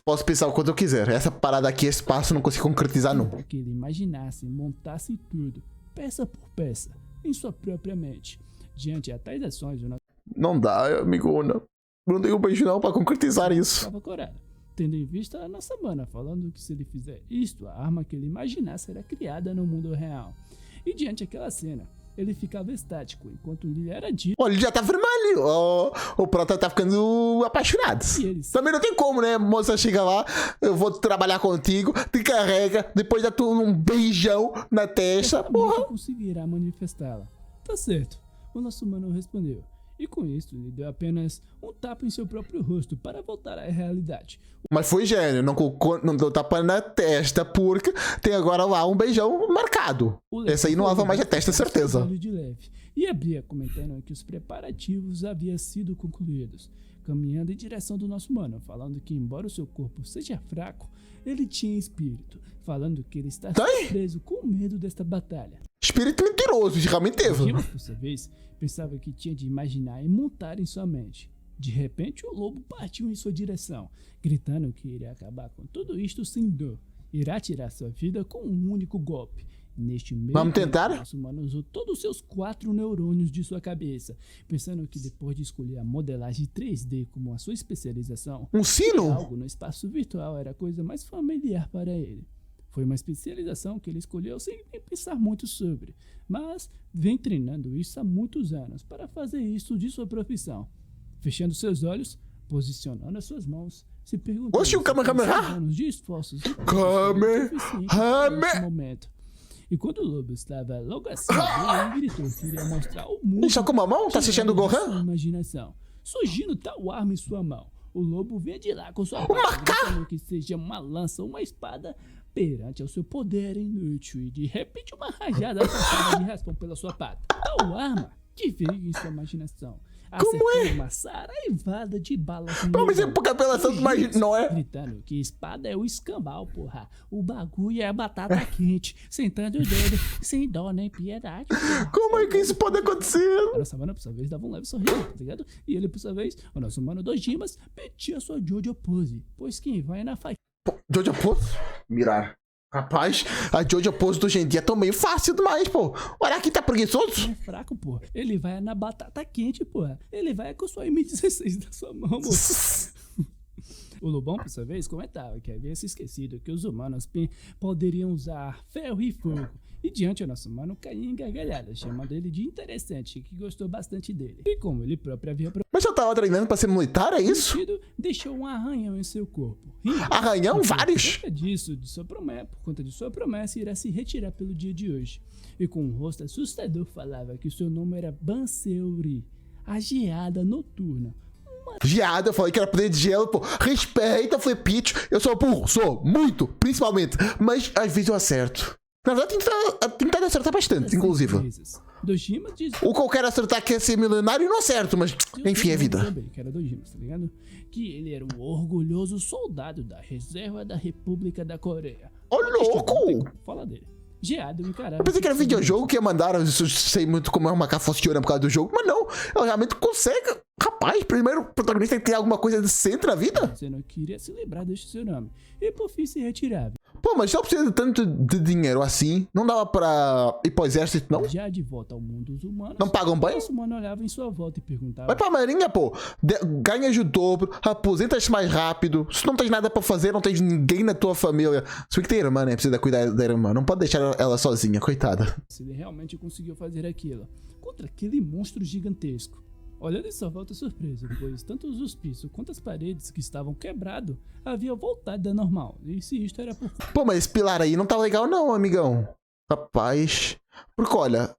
Posso pensar o quanto eu quiser. Essa parada aqui, esse passo, eu não consigo concretizar nunca.
que ele imaginasse, montasse tudo, peça por peça, em sua própria mente. Diante a tais ações, o nosso
Não dá, amigona. Não tenho beijo não pra concretizar isso.
estava corado, tendo em vista a nossa mana, falando que se ele fizer isto, a arma que ele imaginasse era criada no mundo real. E diante daquela cena, ele ficava estático, enquanto lhe era dito
Olha, ele já tá vermelho. O Prota tá ficando apaixonado.
que eles
Também não tem como, né? Moça chega lá, eu vou trabalhar contigo, te carrega, depois dá tu um beijão na testa.
certamente
Porra.
conseguirá manifestá-la. Tá certo, o nosso mano respondeu. E com isso, ele deu apenas um tapa em seu próprio rosto para voltar à realidade.
Mas foi gênio, não deu tapa na testa, porque tem agora lá um beijão marcado.
O
Esse aí não lava mais a testa, certeza.
olho de leve, e abria comentando que os preparativos haviam sido concluídos, caminhando em direção do nosso mano, falando que embora o seu corpo seja fraco, ele tinha espírito, falando que ele está
Tem?
surpreso com medo desta batalha.
Espírito mentiroso, realmente teve.
Dimas, por sua vez, pensava que tinha de imaginar e montar em sua mente. De repente, o lobo partiu em sua direção, gritando que iria acabar com tudo isto sem dor. Irá tirar sua vida com um único golpe. Neste meio
Vamos
tempo,
tentar?
nosso mano usou todos os seus 4 neurônios de sua cabeça, pensando que depois de escolher a modelagem 3D como a sua especialização,
Um sino?
algo no espaço virtual era a coisa mais familiar para ele. Foi uma especialização que ele escolheu sem nem pensar muito sobre, mas vem treinando isso há muitos anos para fazer isso de sua profissão. Fechando seus olhos, posicionando as suas mãos, se perguntando
Oxi, o
se
Kamehameha!
tem 6 anos de esforços e
Kamehameha!
suficiente nesse momento. E quando o lobo estava logo acima dele, ele gritou que iria mostrar ao mundo
Isso é com a mão? Tá assistindo o
tirando de
Gohan?
sua imaginação, surgindo tal arma em sua mão. O lobo vinha de lá com sua
macaco!
gritando que seja uma lança ou uma espada perante ao seu poder inútil e de repente uma rajada passada de raspão pela sua pata. Tal arma que veio em sua imaginação.
Como é?
Acertou uma saraivada de balas no
Não, mas é
lobo.
porque a apelação do mais. Não é?
Gritando que espada é o escambau, porra. O bagulho é a batata quente, sentando o dedo, sem dó nem piedade, porra.
Como é que isso pode acontecer?
A nossa mano, por sua vez, dava um leve sorriso, tá ligado? E ele, por sua vez, o nosso mano Dojimas, pedia sua Jojo Pose, pois quem vai na faixinha
Jojo Pose? Mirar. Rapaz, a Jojo Pose do hoje em dia tá meio fácil demais, pô. O Araki tá preguiçoso?
é fraco, porra. Ele vai na batata quente, porra. Ele vai com sua M16 na sua mão, moço. O Lobão, por sua vez, comentava que havia se esquecido que os humanos poderiam usar ferro e fogo. E diante o nosso mano caía em gargalhadas, chamando ele de interessante, que gostou bastante dele. E como ele próprio havia
Mas eu tava treinando pra ser militar, é isso?
prometido, deixou um arranhão em seu corpo.
Arranhão? Vários?
Por conta de sua promessa, irá se retirar pelo dia de hoje. E com um rosto assustador falava que seu nome era Banseuri, a geada noturna.
Geada, eu falei que era poder de gelo, pô. Respeita, Flepitch. Eu sou burro, sou. Muito, principalmente. Mas às vezes eu acerto. Na verdade, tentar acertar bastante, inclusive.
Dojima diz...
O que eu quero acertar quer ser milionário e não acerto, mas enfim, é vida.
Também, que era Dojima, tá ligado? Que ele era um orgulhoso soldado da reserva da República da Coreia.
Ô, louco!
Fala dele. Geado, encarava.
Eu pensei que era videojogo que mandaram, eu sei muito como é uma cafociona por causa do jogo, mas não, ela realmente consegue. Rapaz, primeiro o protagonista tem que ter alguma coisa decente na vida.
Você não queria se lembrar deste seu nome. E por fim se retirava.
Pô, mas só precisa de tanto de dinheiro assim, não dava pra ir pro exército, não?
Já de volta ao mundo dos humanos,
Não pagam banho?
o humano olhava em sua volta e perguntava:
Vai pra marinha, pô. Ganha o dobro, aposenta-se mais rápido. Se não tens nada pra fazer, não tens ninguém na tua família. Se bem que tem irmã, né? Precisa cuidar da irmã. Não pode deixar ela sozinha, coitada.
se ele realmente conseguiu fazer aquilo contra aquele monstro gigantesco. Olhando em sua volta surpreso, pois tanto os pisos quanto as paredes que estavam quebrados haviam voltado da normal. E se isto era por...
Pô, mas esse pilar aí não tá legal não, amigão. Rapaz. Porque olha,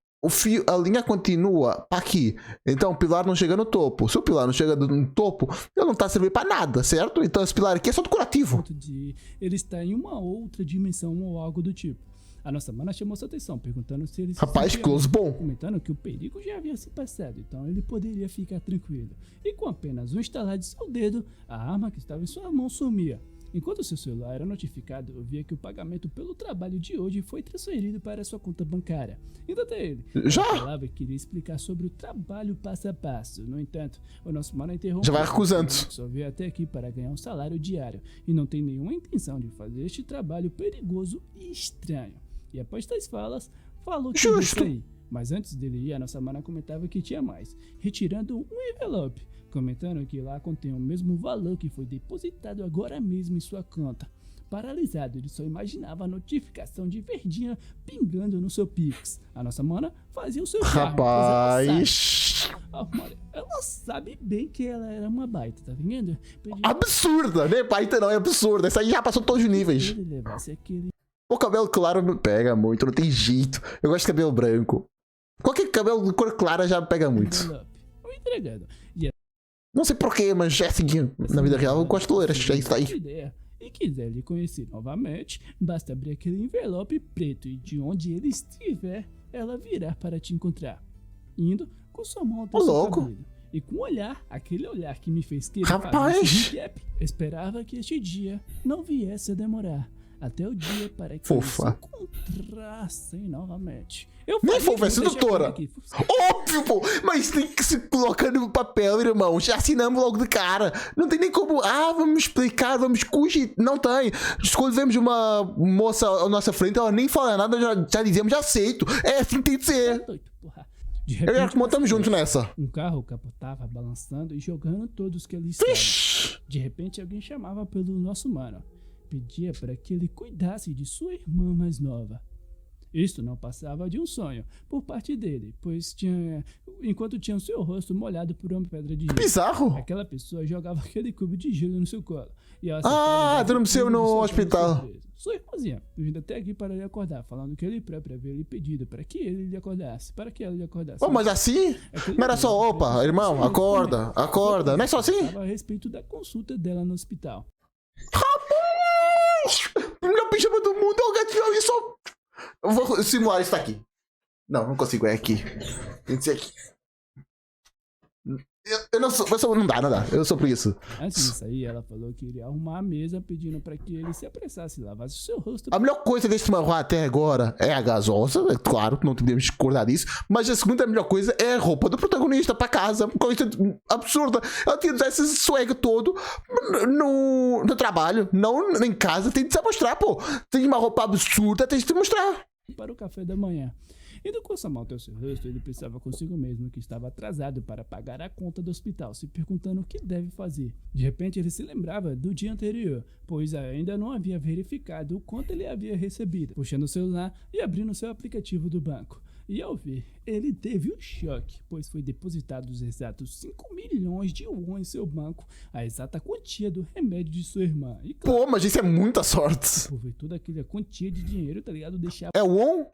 a linha continua pra aqui. Então o pilar não chega no topo. Se o pilar não chega no topo, ele não tá servindo pra nada, certo? Então esse pilar aqui é só decorativo.
de ele está em uma outra dimensão ou algo do tipo. A nossa mana chamou sua atenção, perguntando se ele...
Rapaz, close bom.
Comentando que o perigo já havia se passado, então ele poderia ficar tranquilo. E com apenas um estalar de seu dedo, a arma que estava em sua mão sumia. Enquanto seu celular era notificado, eu via que o pagamento pelo trabalho de hoje foi transferido para sua conta bancária. Indo até ele.
Já?
Ele falava que queria explicar sobre o trabalho passo a passo. No entanto, o nosso mano interrompeu.
Já vai recusando.
Só veio até aqui para ganhar um salário diário e não tem nenhuma intenção de fazer este trabalho perigoso e estranho. E após tais falas, falou que ia sair. Mas antes dele ir, a nossa mana comentava que tinha mais, retirando um envelope, comentando que lá contém o mesmo valor que foi depositado agora mesmo em sua conta. Paralisado, ele só imaginava a notificação de verdinha pingando no seu Pix. A nossa mana fazia o seu charme.
Rapaz.
Ela sabe bem que ela era uma baita, tá vendo?
Absurda, né? Baita não, é absurda. Essa aí já passou todos os níveis.
Ele levasse aquele...
O cabelo claro me pega muito, não tem jeito. Eu gosto de cabelo branco. Qualquer cabelo de cor clara já me pega muito. Não sei porquê, mas é assim, na vida real eu gosto de loiras, é isso aí.
E quiser lhe conhecer novamente, basta abrir aquele envelope preto e de onde ele estiver, ela virá para te encontrar. Indo com sua mão até seu cabelo. E com um olhar, aquele olhar que me fez querer fazer esse recap, esperava que este dia não viesse a demorar. Até o dia para que eles se encontrassem novamente.
Nem fofa, é sedutora. Óbvio, pô. Mas tem que se colocar no papel, irmão. Já assinamos logo de cara. Não tem nem como... vamos explicar, vamos cogitar. Não tem. Quando vemos uma moça à nossa frente, ela nem fala nada, já dizemos, já aceito. É assim que tem de ser. De repente, eu e a montamos juntos nessa.
Um carro capotava, balançando e jogando todos que ali estavam. De repente, alguém chamava pelo nosso mano. Pedia para que ele cuidasse de sua irmã mais nova. Isto não passava de um sonho por parte dele, pois enquanto tinha o seu rosto molhado por uma pedra de gelo.
Bizarro!
Aquela pessoa jogava aquele cubo de gelo no seu colo. E
adormeceu no hospital.
Sua irmãzinha, vindo até aqui para lhe acordar, falando que ele próprio havia lhe pedido para que ele lhe acordasse, para que ela lhe acordasse.
Mas assim? Não era só, opa, irmão, acorda, acorda. Não é só assim?
A respeito da consulta dela no hospital.
Melhor pijama do mundo é o gatinho isso. Eu vou simular isso aqui. Não consigo, é aqui. Tem que ser aqui. Eu não sou, não dá. Eu sou por isso.
Antes disso aí, ela falou que iria arrumar a mesa pedindo pra que ele se apressasse e lavasse o seu rosto.
A melhor coisa desse manhwa até agora é a gasosa, é claro, não podemos discordar disso. Mas a segunda melhor coisa é a roupa do protagonista pra casa. Coisa absurda. Ela tinha que usar esse swag todo no trabalho, não em casa. Tem que se mostrar, pô. Tem uma roupa absurda, tem que se mostrar.
Para o café da manhã. Indo com essa malta ao seu rosto, ele pensava consigo mesmo que estava atrasado para pagar a conta do hospital, se perguntando o que deve fazer. De repente ele se lembrava do dia anterior, pois ainda não havia verificado o quanto ele havia recebido, puxando o celular e abrindo seu aplicativo do banco. E ao ver, ele teve um choque, pois foi depositado os exatos 5 milhões de won em seu banco, a exata quantia do remédio de sua irmã. E claro,
Pô, mas isso é muita sorte.
por ver toda aquela quantia de dinheiro, tá ligado? Deixar
É won?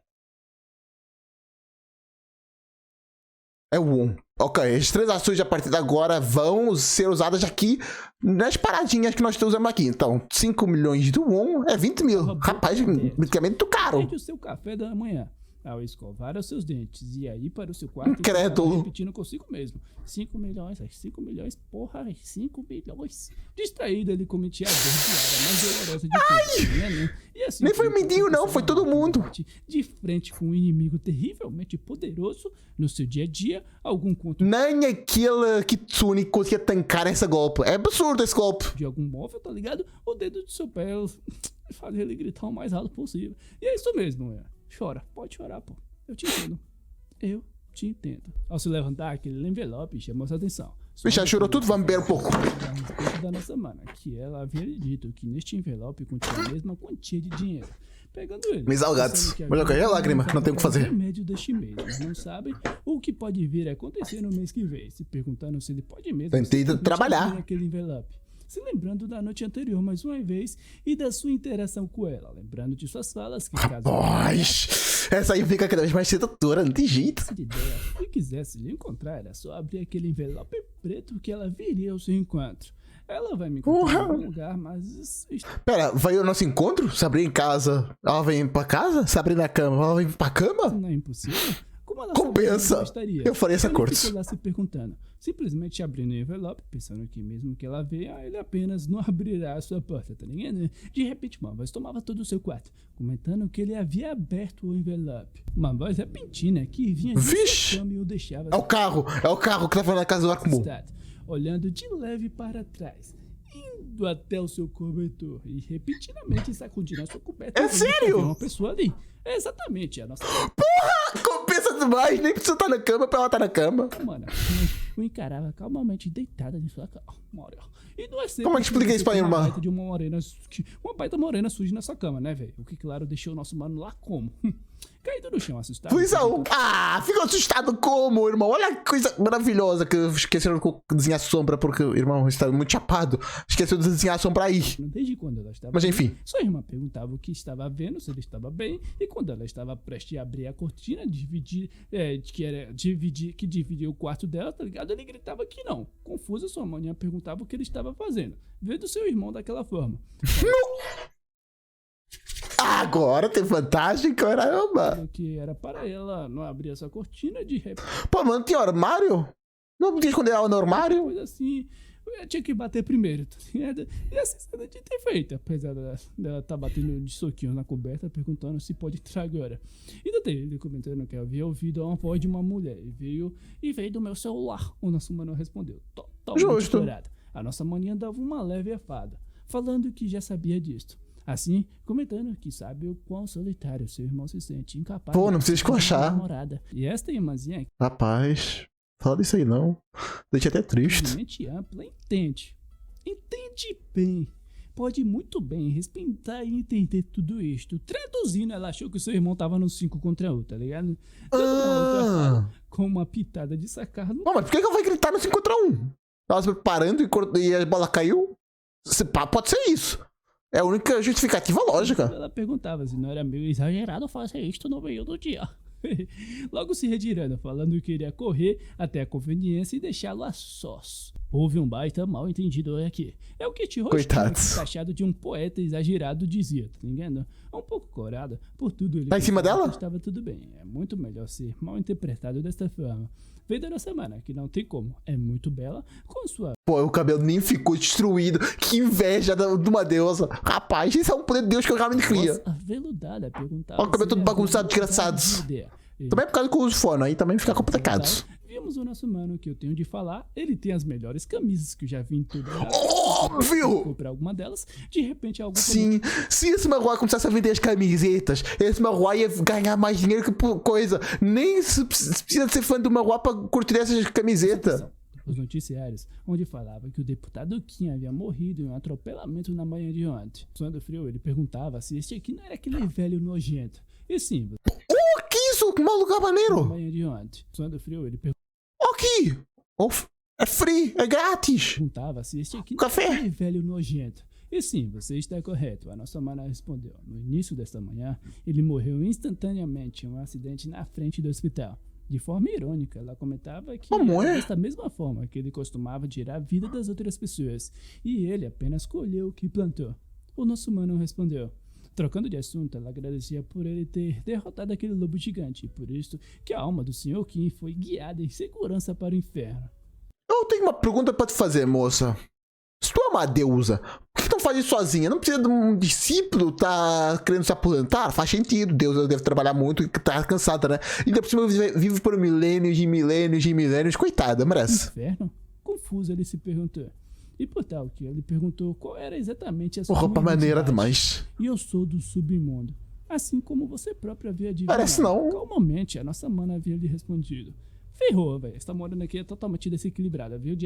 É won. Ok, as transações a partir de agora vão ser usadas aqui nas paradinhas que nós usamos aqui. Então, 5 milhões de won é 20 mil. Rapaz, medicamento caro.
o seu café da manhã, ao escovar os seus dentes e aí para o seu quarto,
Incrédulo.
repetindo consigo mesmo: 5 milhões, 5 milhões, porra, 5 milhões. Distraído, ele cometia a dor diária mais dolorosa de todos, né? E assim,
Nem foi o Mindinho, não, foi todo mundo.
De frente com um inimigo terrivelmente poderoso no seu dia a dia, algum conto
Nem aquele Kitsune conseguia tancar esse golpe. É absurdo esse golpe.
de algum móvel, tá ligado? O dedo do seu pé fazer ele gritar o mais alto possível. E é isso mesmo, chora, pode chorar, pô. Eu te entendo. Eu te entendo. Ao se levantar, aquele envelope chamou sua atenção.
Bicha, chorou tudo, vamos beber um pouco.
A respeito da nossa mana, que ela havia dito que neste envelope continha a mesma quantia de dinheiro. Pegando ele.
Me salgados.
pensando que
Mas ok, é
havia
lágrima, não tem o que fazer.
remédio deste mês, mas não sabem o que pode vir a acontecer no mês que vem, se perguntando se ele pode mesmo
Tentei
simplesmente
trabalhar.
abrir aquele envelope. Se lembrando da noite anterior mais uma vez e da sua interação com ela, lembrando de suas falas que caso
Rapaz, essa aí fica cada vez mais sedutora, não tem jeito.
de ideia e quisesse lhe encontrar, era só abrir aquele envelope preto que ela viria ao seu encontro. Ela vai me encontrar em algum lugar, mas
Pera, vai o nosso encontro? Sabrina em casa, ela vem pra casa? Sabrina na cama, ela vem pra cama?
não é impossível. Como ela
Compensa.
sabia onde estaria?
Eu faria esse
Ele
acordo.
ficou lá se perguntando, simplesmente abrindo o envelope, pensando que mesmo que ela veja, ele apenas não abrirá a sua porta, tá ligado? De repente, uma voz tomava todo o seu quarto, comentando que ele havia aberto o envelope. Uma voz repentina que vinha de
Vixe!
sua cama e o deixava
É o carro que tava na casa do Arkumu.
assustado, olhando de leve para trás, indo até o seu cobertor e repentinamente sacudindo a sua coberta.
É
vendo que
sério?
havia uma pessoa ali. É exatamente a nossa
Compensa demais, nem precisa estar na cama pra ela estar na cama.
mana. O encarava calmamente deitada em sua cama. E não é sempre
Como é que explica isso pra
você tem
irmã?
uma baita de uma baita morena suja na sua cama, né, velho? O que, claro, deixou o nosso mano lá como? Caído no chão, assustado.
Luizão, ficou assustado como, irmão? Olha que coisa maravilhosa que esqueceram de desenhar sombra porque o irmão está muito chapado. Esqueceu de desenhar a sombra aí.
Desde quando ela estava
Mas
bem,
enfim.
sua irmã perguntava o que estava vendo, se ele estava bem, e quando ela estava prestes a abrir a cortina, que dividia o quarto dela, tá ligado? Ele gritava que não. Confusa, sua mãe perguntava o que ele estava fazendo. Vendo seu irmão daquela forma.
Agora tem vantagem, caramba.
Que era para ela não abrir essa cortina de repente.
Pô, mano, tem armário? Não podia esconder ela no armário?
Coisa assim. Eu tinha que bater primeiro, tá ligado? E assim você tinha ter feito, apesar dela tá batendo de soquinho na coberta, perguntando se pode entrar agora. E daí ele comentando que havia ouvido uma voz de uma mulher e veio do meu celular. O nosso mano respondeu, totalmente
Justo.
explorado. A nossa maninha dava uma leve afada, falando que já sabia disso. Assim, comentando que sabe o quão solitário seu irmão se sente, incapaz
Pô, não
de
precisa esculachar.
namorada. E esta irmãzinha
Rapaz, fala disso aí não. Deixa até triste.
mente ampla, entende bem, pode muito bem respeitar e entender tudo isto. Traduzindo, ela achou que o seu irmão tava no 5 contra 1, tá ligado? Dando uma outra fala, com uma pitada de sarcasmo.
Pô, mas por que ela vai gritar no 5 contra 1? Tava se preparando e a bola caiu? Pode ser isso. É a única justificativa lógica.
Ela perguntava se não era meio exagerado fazer isto no meio do dia. Logo se retirando, falando que iria correr até a conveniência e deixá-lo a sós. Houve um baita mal entendido aqui. É o que te
Coitados.
taxado de um poeta exagerado dizia, tá ligado? Um pouco corada, por tudo ele
Tá em cima
pensava
dela?
que estava tudo bem. É muito melhor ser mal interpretado desta forma. Veio da nossa mana, que não tem como. É muito bela, com sua
Pô, o cabelo nem ficou destruído. Que inveja de uma deusa. Rapaz, isso é um poder de Deus que eu realmente queria.
voz aveludada perguntava.
Olha o cabelo
se
todo
ele
bagunçado,
havia
desgraçado.
ideia.
Também é por causa que eu uso fone, aí também fica complicado.
Vi Temos o nosso mano que eu tenho de falar. Ele tem as melhores camisas que eu já vi em tudo.
Óbvio!
Comprar alguma delas. De repente, algum.
Sim, se esse Maguire começasse a vender as camisetas, esse Maguire ia ganhar mais dinheiro que por coisa. Nem se precisa ser fã do Maguire pra curtir essas camisetas.
Os noticiários, onde falava que o deputado Kim havia morrido em um atropelamento na manhã de ontem. Suando frio, ele perguntava se este aqui não era aquele velho nojento. E sim,
Que isso? Que maluco
na
maneiro!
manhã de ontem. Suando frio, ele
Aqui! É free, é grátis!
perguntava se este aqui não
Café.
era aquele velho nojento. E sim, você está correto. A nossa mana respondeu. No início desta manhã, ele morreu instantaneamente em um acidente na frente do hospital. De forma irônica, ela comentava que
Como
era
é?
desta mesma forma que ele costumava tirar a vida das outras pessoas, e ele apenas colheu o que plantou. O nosso mano respondeu. Trocando de assunto, ela agradecia por ele ter derrotado aquele lobo gigante, e por isso que a alma do Sr. Kim foi guiada em segurança para o inferno.
Eu tenho uma pergunta pra te fazer, moça. Se tu é uma deusa, por que tu não faz isso sozinha? Não precisa de um discípulo tá querendo se aposentar? Faz sentido, Deus deve trabalhar muito e tá cansada, né? E ainda por cima vive por milênios e milênios e milênios. Coitada, merece.
Inferno? Confuso, ele se perguntou. E por tal que ele perguntou qual era exatamente a
Pô,
sua
roupa maneira
identidade.
demais.
E eu sou do submundo. Assim como você próprio havia adivinhado.
Parece não.
Calmamente, a nossa mana havia lhe respondido. Ferrou, velho. Essa morena aqui é totalmente desequilibrada, viu?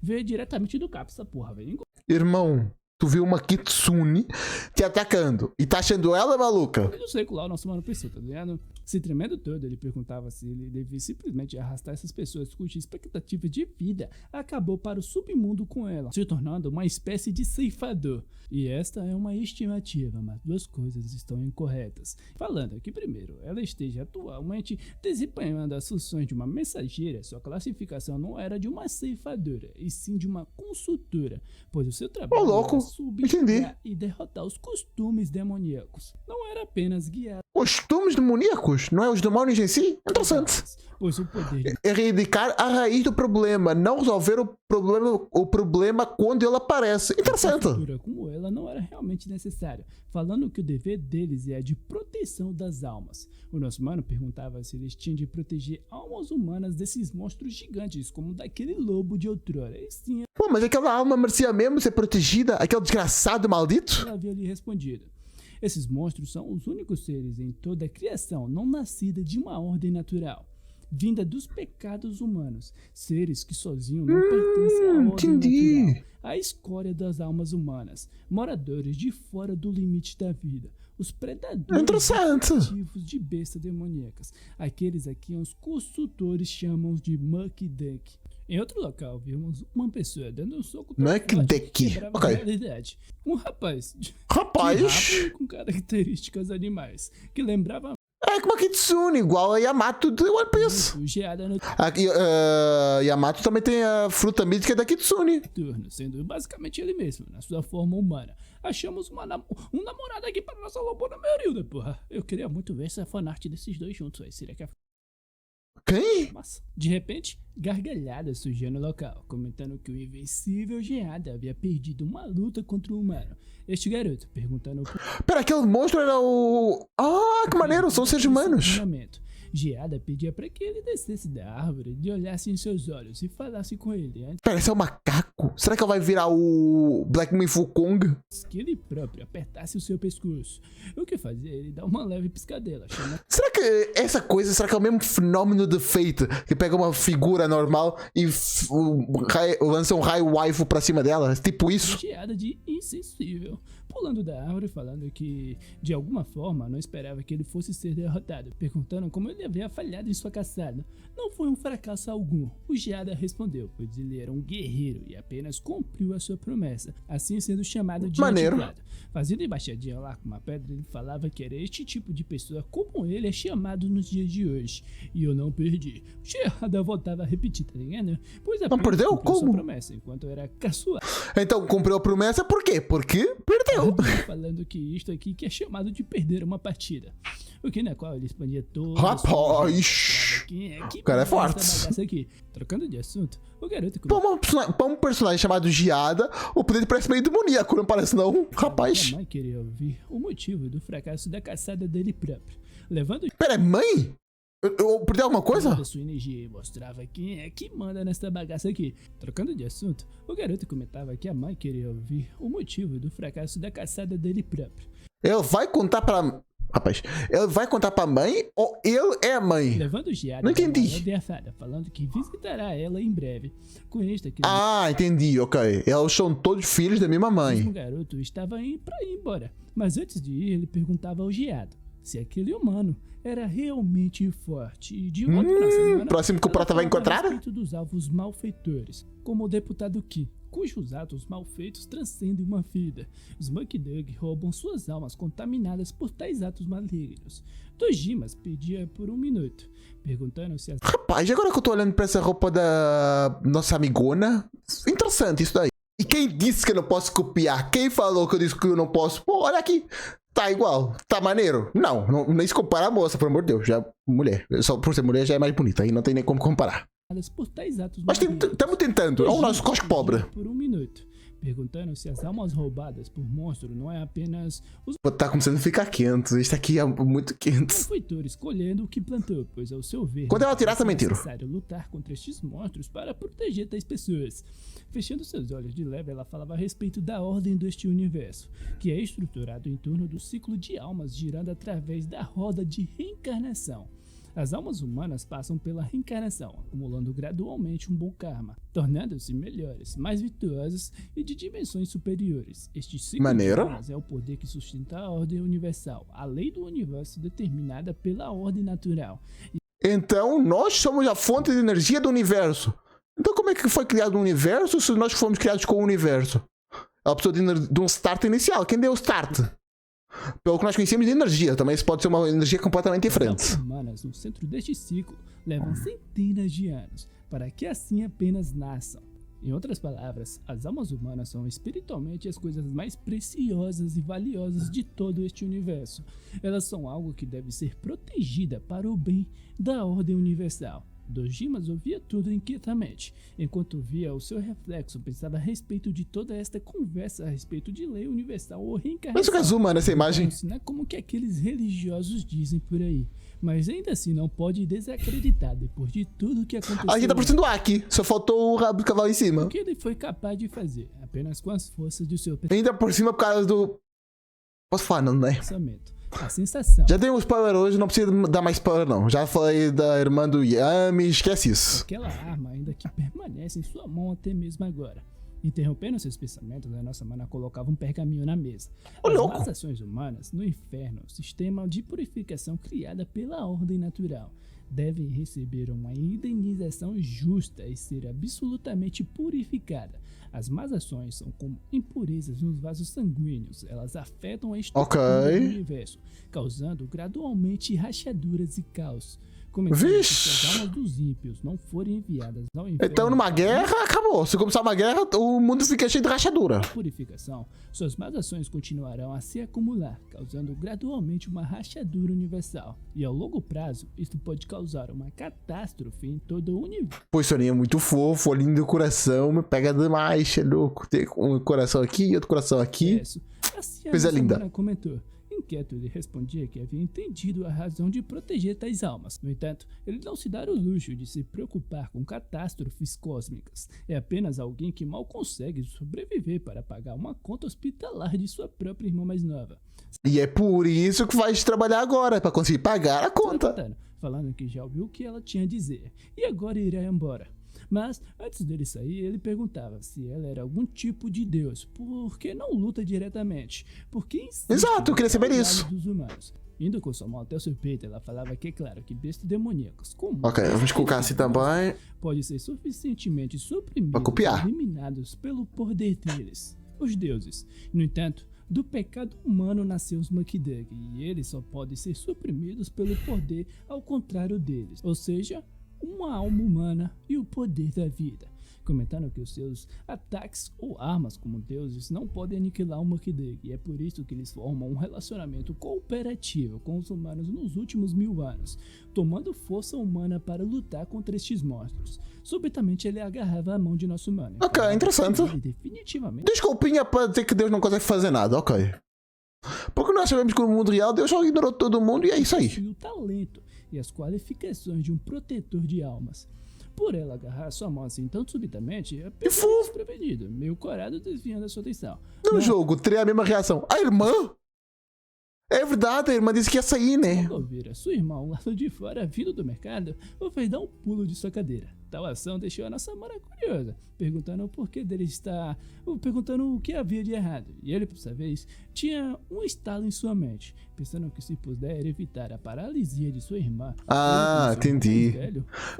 Veio diretamente do capo essa porra, velho.
Irmão, tu viu uma Kitsune te atacando e tá achando ela maluca?
Eu não sei qual o nosso mano pensou, tá ligado? Se tremendo todo, ele perguntava se ele devia simplesmente arrastar essas pessoas cuja expectativa de vida acabou para o submundo com ela, se tornando uma espécie de ceifador. E esta é uma estimativa, mas duas coisas estão incorretas. Falando que primeiro, ela esteja atualmente desempenhando as funções de uma mensageira, sua classificação não era de uma ceifadora, e sim de uma consultora, pois o seu trabalho
louco,
era subjugar
entendi.
e derrotar os costumes demoníacos. Não era apenas guiar
Costumes demoníacos, não é os demônios em si? Interessante.
pois o poder de
Erradicar a raiz do problema, não resolver o problema quando ele aparece. Interessante.
uma figura como ela não era realmente necessário, falando que o dever deles é a de proteção das almas. O nosso mano perguntava se eles tinham de proteger almas humanas desses monstros gigantes, como daquele lobo de outrora. E sim,
Pô, mas aquela alma merecia mesmo ser protegida? Aquele desgraçado maldito?
ela havia lhe respondido. Esses monstros são os únicos seres em toda a criação não nascida de uma ordem natural, vinda dos pecados humanos, seres que sozinhos não pertencem à ordem
entendi.
natural, a escória das almas humanas, moradores de fora do limite da vida, os predadores
Interessante.
ativos de bestas demoníacas. Aqueles aqui os consultores chamam de Muck Duck. Em outro local, vimos uma pessoa dando um soco tão
Muck
forte que
Duck.
quebrava
Ok.
a realidade. Um rapaz de
Rapaz.
rápido com características animais, que lembrava
É como a Kitsune, igual a Yamato de One Piece.
muito geada no
Yamato também tem a fruta mítica da Kitsune.
turno, sendo basicamente ele mesmo, na sua forma humana. Achamos um namorado aqui para nossa lobona Merilda, porra. Eu queria muito ver essa fanart desses dois juntos, aí. Seria que é
Quem?
massa. De repente, gargalhadas surgiam no local, comentando que o invencível Geada havia perdido uma luta contra o humano. Este garoto perguntando
Pera, aquele monstro era o... Ah, que maneiro, são seres humanos.
treinamento. Geada pedia para que ele descesse da árvore e olhasse em seus olhos e falasse com ele antes
Pera, esse é o macaco? Será que ele vai virar o Black Myth Wukong?
que ele próprio apertasse o seu pescoço. O que fazia ele dar uma leve piscadela, chamando
Será que essa coisa, será que é o mesmo fenômeno de Fate? Que pega uma figura normal e lança um raio waifu pra cima dela? Tipo isso?
Geada de insensível, pulando da árvore, falando que, de alguma forma, não esperava que ele fosse ser derrotado, perguntando como ele havia falhado em sua caçada. Não foi um fracasso algum, o Geada respondeu, pois ele era um guerreiro e apenas cumpriu a sua promessa, assim sendo chamado de
Maneiro.
antiquado. Fazendo embaixadinha lá com uma pedra, ele falava que era este tipo de pessoa como ele é chamado nos dias de hoje. E eu não perdi. O Geada voltava a repetir, tá ligado? Pois
Não perdeu?
cumpriu sua
Como?
promessa, enquanto era caçoado.
Então cumpriu a promessa, por quê? Porque perdeu.
Falando que isto aqui que é chamado de perder uma partida. O que na qual ele expandia todo.
Rapaz!
Quem é que
O cara é
manda
forte.
essa bagaça aqui? Trocando de assunto, o garoto
Pra um personagem chamado Geada, o poder parece meio demoníaco, não parece não? Rapaz.
A mãe queria ouvir o motivo do fracasso da caçada dele próprio. Levando
Pera, é mãe? Eu perdi alguma coisa?
Toda sua energia e mostrava quem é que manda nessa bagaça aqui. Trocando de assunto, o garoto comentava que a mãe queria ouvir o motivo do fracasso da caçada dele próprio.
Ele vai contar pra... Rapaz, ele vai contar pra mãe ou ele é a mãe?
Levando o Giada
Não entendi.
da fada, falando que visitará ela em breve. Com isto, aquele
Ah, entendi, ok. Eles são todos filhos da mesma mãe.
mesmo garoto estava indo pra ir embora. Mas antes de ir, ele perguntava ao Giado se aquele humano era realmente forte. E de volta na semana,
próximo que o
ela
Prota vai
falava a
encontrar?
respeito dos alvos malfeitores, como o deputado Ki, cujos atos malfeitos transcendem uma vida. Os Monkey Dog roubam suas almas contaminadas por tais atos malignos. Dojimas pedia por 1 minuto, perguntando se as
Rapaz, agora que eu tô olhando pra essa roupa da nossa amigona, interessante isso daí. E quem disse que eu não posso copiar? Quem falou que eu disse que eu não posso? Pô, olha aqui. Tá igual. Tá maneiro? Não, nem se compara a moça, pelo amor de Deus. Já é mulher. Só por ser mulher já é mais bonita. Aí não tem nem como comparar.
por tais atos
Mas
malignos.
estamos tentando. É o nosso cosco pobre.
Por 1 minuto, perguntando se as almas roubadas por monstro não é apenas os
Tá começando a ficar quente. Isso aqui é muito quente.
malfeitores colhendo o que plantou, pois ao seu ver
Quando ela tirar, também tiro.
é necessário lutar contra estes monstros para proteger tais pessoas. Fechando seus olhos de leve, ela falava a respeito da ordem deste universo, que é estruturado em torno do ciclo de almas girando através da roda de reencarnação. As almas humanas passam pela reencarnação, acumulando gradualmente um bom karma, tornando-se melhores, mais virtuosas e de dimensões superiores. Este ciclo
Maneiro.
de almas é o poder que sustenta a ordem universal, a lei do universo determinada pela ordem natural.
Então, nós somos a fonte de energia do universo. Então, como é que foi criado o universo se nós fomos criados com o universo? Ela precisou de um start inicial. Quem deu o start? Pelo que nós conhecemos de energia. Também isso pode ser uma energia completamente
As almas
diferente.
humanas no centro deste ciclo levam centenas de anos para que assim apenas nasçam. Em outras palavras, as almas humanas são espiritualmente as coisas mais preciosas e valiosas de todo este universo. Elas são algo que deve ser protegida para o bem da ordem universal. Dojimas ouvia tudo inquietamente. Enquanto via o seu reflexo, pensava a respeito de toda esta conversa a respeito de lei universal ou
Mas o
reencarnação.
Kazuma nessa imagem.
Não é como que aqueles religiosos dizem por aí. Mas ainda assim não pode desacreditar depois de tudo que aconteceu.
Aqui tá parecendo o Aki. Só faltou o rabo do cavalo em cima.
O que ele foi capaz de fazer, apenas com as forças do seu
Ainda por cima por causa do... Posso falar, não, né?
pensamento. A sensação.
Já dei um spoiler hoje, não precisa dar mais spoiler não. Já falei da irmã do Yami, esquece isso.
Aquela arma ainda que permanece em sua mão até mesmo agora. Interrompendo seus pensamentos, a nossa mana colocava um pergaminho na mesa.
Ô,
As
louco.
más ações humanas no inferno, sistema de purificação criada pela ordem natural, devem receber uma indenização justa e ser absolutamente purificada. As más ações são como impurezas nos vasos sanguíneos, elas afetam a estrutura
Ok.
do universo, causando gradualmente rachaduras e caos. Comentando que se as
Vixe.
almas dos ímpios não forem enviadas ao inferno,
Então numa guerra, acabou. Se começar uma guerra, o mundo fica cheio de rachadura.
purificação, suas más ações continuarão a se acumular, causando gradualmente uma rachadura universal. E ao longo prazo, isso pode causar uma catástrofe em todo o universo.
Pois Soninha é muito fofo, olhinho do coração, me pega demais, é louco. Tem um coração aqui e outro coração aqui.
Assim a
Coisa
nossa
linda.
mana comentou. Inquieto, ele respondia que havia entendido a razão de proteger tais almas. No entanto, ele não se dá o luxo de se preocupar com catástrofes cósmicas. É apenas alguém que mal consegue sobreviver para pagar uma conta hospitalar de sua própria irmã mais nova.
E é por isso que vais trabalhar agora, pra conseguir pagar a conta.
Tratando, falando que já ouviu o que ela tinha a dizer, e agora irá embora. Mas, antes dele sair, ele perguntava se ela era algum tipo de deus, porque não luta diretamente, porque insiste
Exato, eu queria saber
no
isso.
trabalho dos humanos. Indo com sua mão até o seu peito, ela falava que é claro que bestas demoníacas, como
Ok, vamos colocar assim também.
pode ser suficientemente suprimidos
Pra copiar.
e eliminados pelo poder deles, os deuses. No entanto, do pecado humano nasceu os Makidug, e eles só podem ser suprimidos pelo poder ao contrário deles, ou seja, uma alma humana e o poder da vida. Comentaram que os seus ataques ou armas como deuses não podem aniquilar o Makidug, e é por isso que eles formam um relacionamento cooperativo com os humanos nos últimos 1000 anos, tomando força humana para lutar contra estes monstros. Subitamente ele agarrava a mão de nosso humano.
Ok, interessante.
Ele definitivamente
Desculpinha para dizer que Deus não consegue fazer nada, ok. Porque nós sabemos que no mundo real Deus só ignorou todo mundo e é isso aí.
possui o talento e as qualificações de um protetor de almas. Por ela agarrar sua mão assim tão subitamente, é desprevenido, meio corado, desviando a sua atenção.
No jogo, teria a mesma reação. A irmã? É verdade, a irmã disse que ia sair, né?
Quando ouvir a sua irmã ao lado de fora vindo do mercado, o fez dar um pulo de sua cadeira. Tal ação deixou a nossa Mara curiosa, perguntando o porquê dele estar... perguntando o que havia de errado. E ele, por sua vez, tinha um estalo em sua mente, pensando que se puder evitar a paralisia de sua irmã...
entendi.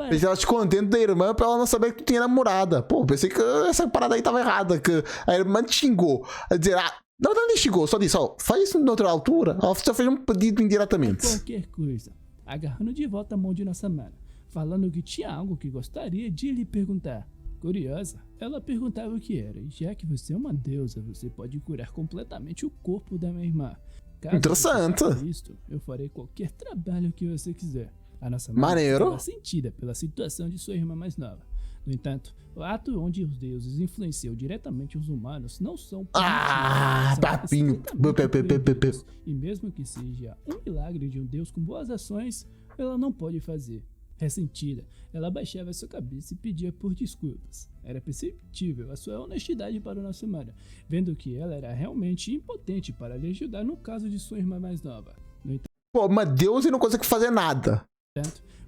Fez ela escondendo da irmã pra ela não saber que tu tinha namorada. Pô, pensei que essa parada aí tava errada, que a irmã te xingou. A dizer, não nem xingou, só disse, faz isso em outra altura. Ela só fez um pedido indiretamente.
Qualquer coisa. Agarrando de volta a mão de nossa Mara, falando que tinha algo que gostaria de lhe perguntar. Curiosa, ela perguntava o que era, e já que você é uma deusa, você pode curar completamente o corpo da minha irmã. Caso
Interessante.
Isto, eu farei qualquer trabalho que você quiser. A nossa
Maneiro.
Estava sentida pela situação de sua irmã mais nova. No entanto, o ato onde os deuses influenciam diretamente os humanos não são
papinho.
E mesmo que seja um milagre de um deus com boas ações, ela não pode fazer. Ressentida, ela baixava sua cabeça e pedia por desculpas. Era perceptível a sua honestidade para o nosso Mara, vendo que ela era realmente impotente para lhe ajudar no caso de sua irmã mais nova. No entanto,
Pô, uma deusa e não consegue fazer nada.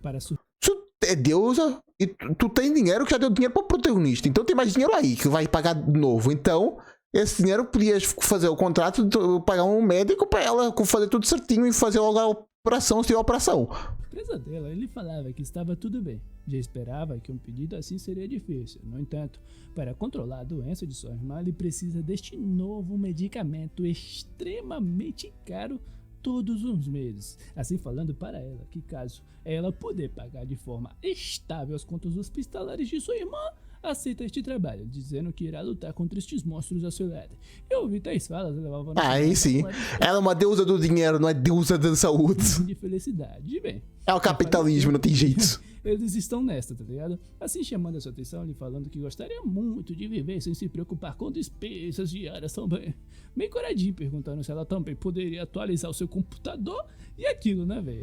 para sua
Tu é deusa e tu tem dinheiro que já deu dinheiro pro protagonista. Então tem mais dinheiro aí que vai pagar de novo. Então, esse dinheiro podias fazer o contrato, pagar um médico pra ela fazer tudo certinho e fazer logo a operação, se tiver operação.
surpresa dela, ele falava que estava tudo bem. Já esperava que um pedido assim seria difícil. No entanto, para controlar a doença de sua irmã, ele precisa deste novo medicamento extremamente caro todos os meses. Assim falando para ela que caso ela puder pagar de forma estável as contas hospitalares de sua irmã, aceita este trabalho, dizendo que irá lutar contra estes monstros ao seu lado. Eu ouvi tais falas, levava
aí sim. Ela é uma deusa do dinheiro, não é deusa da saúde.
De felicidade. Bem,
é o capitalismo, não tem jeito.
Eles estão nesta, tá ligado? Assim chamando a sua atenção, lhe falando que gostaria muito de viver sem se preocupar com despesas diárias também. Meio coradinho, perguntando se ela também poderia atualizar o seu computador e aquilo, né, velho?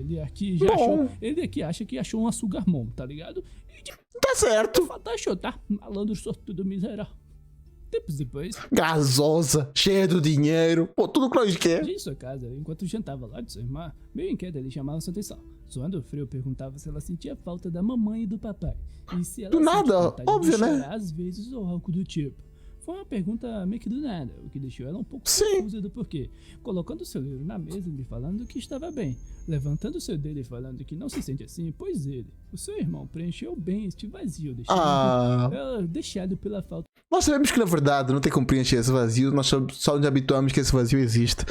Ele aqui acha que achou uma sugar mom, tá ligado? E
tá certo.
Achou, tá? Malandro sortudo miserável. Tempos depois,
gasosa, cheia do dinheiro, pô, tudo que nós quer.
Em sua casa, enquanto jantava lá de sua irmã, meio inquieta, ele chamava sua atenção. Suando frio, perguntava se ela sentia falta da mamãe e do papai. E se ela
do nada, óbvio, né?
Chorar, às vezes, ou algo do tipo. Foi uma pergunta meio que do nada, o que deixou ela um pouco confusa do porquê. Colocando seu livro na mesa e me falando que estava bem. Levantando seu dedo e falando que não se sente assim, pois ele, o seu irmão, preencheu bem este vazio, deixado pela falta.
Nós sabemos que na verdade não tem como preencher esse vazio, nós só nos habituamos que esse vazio existe.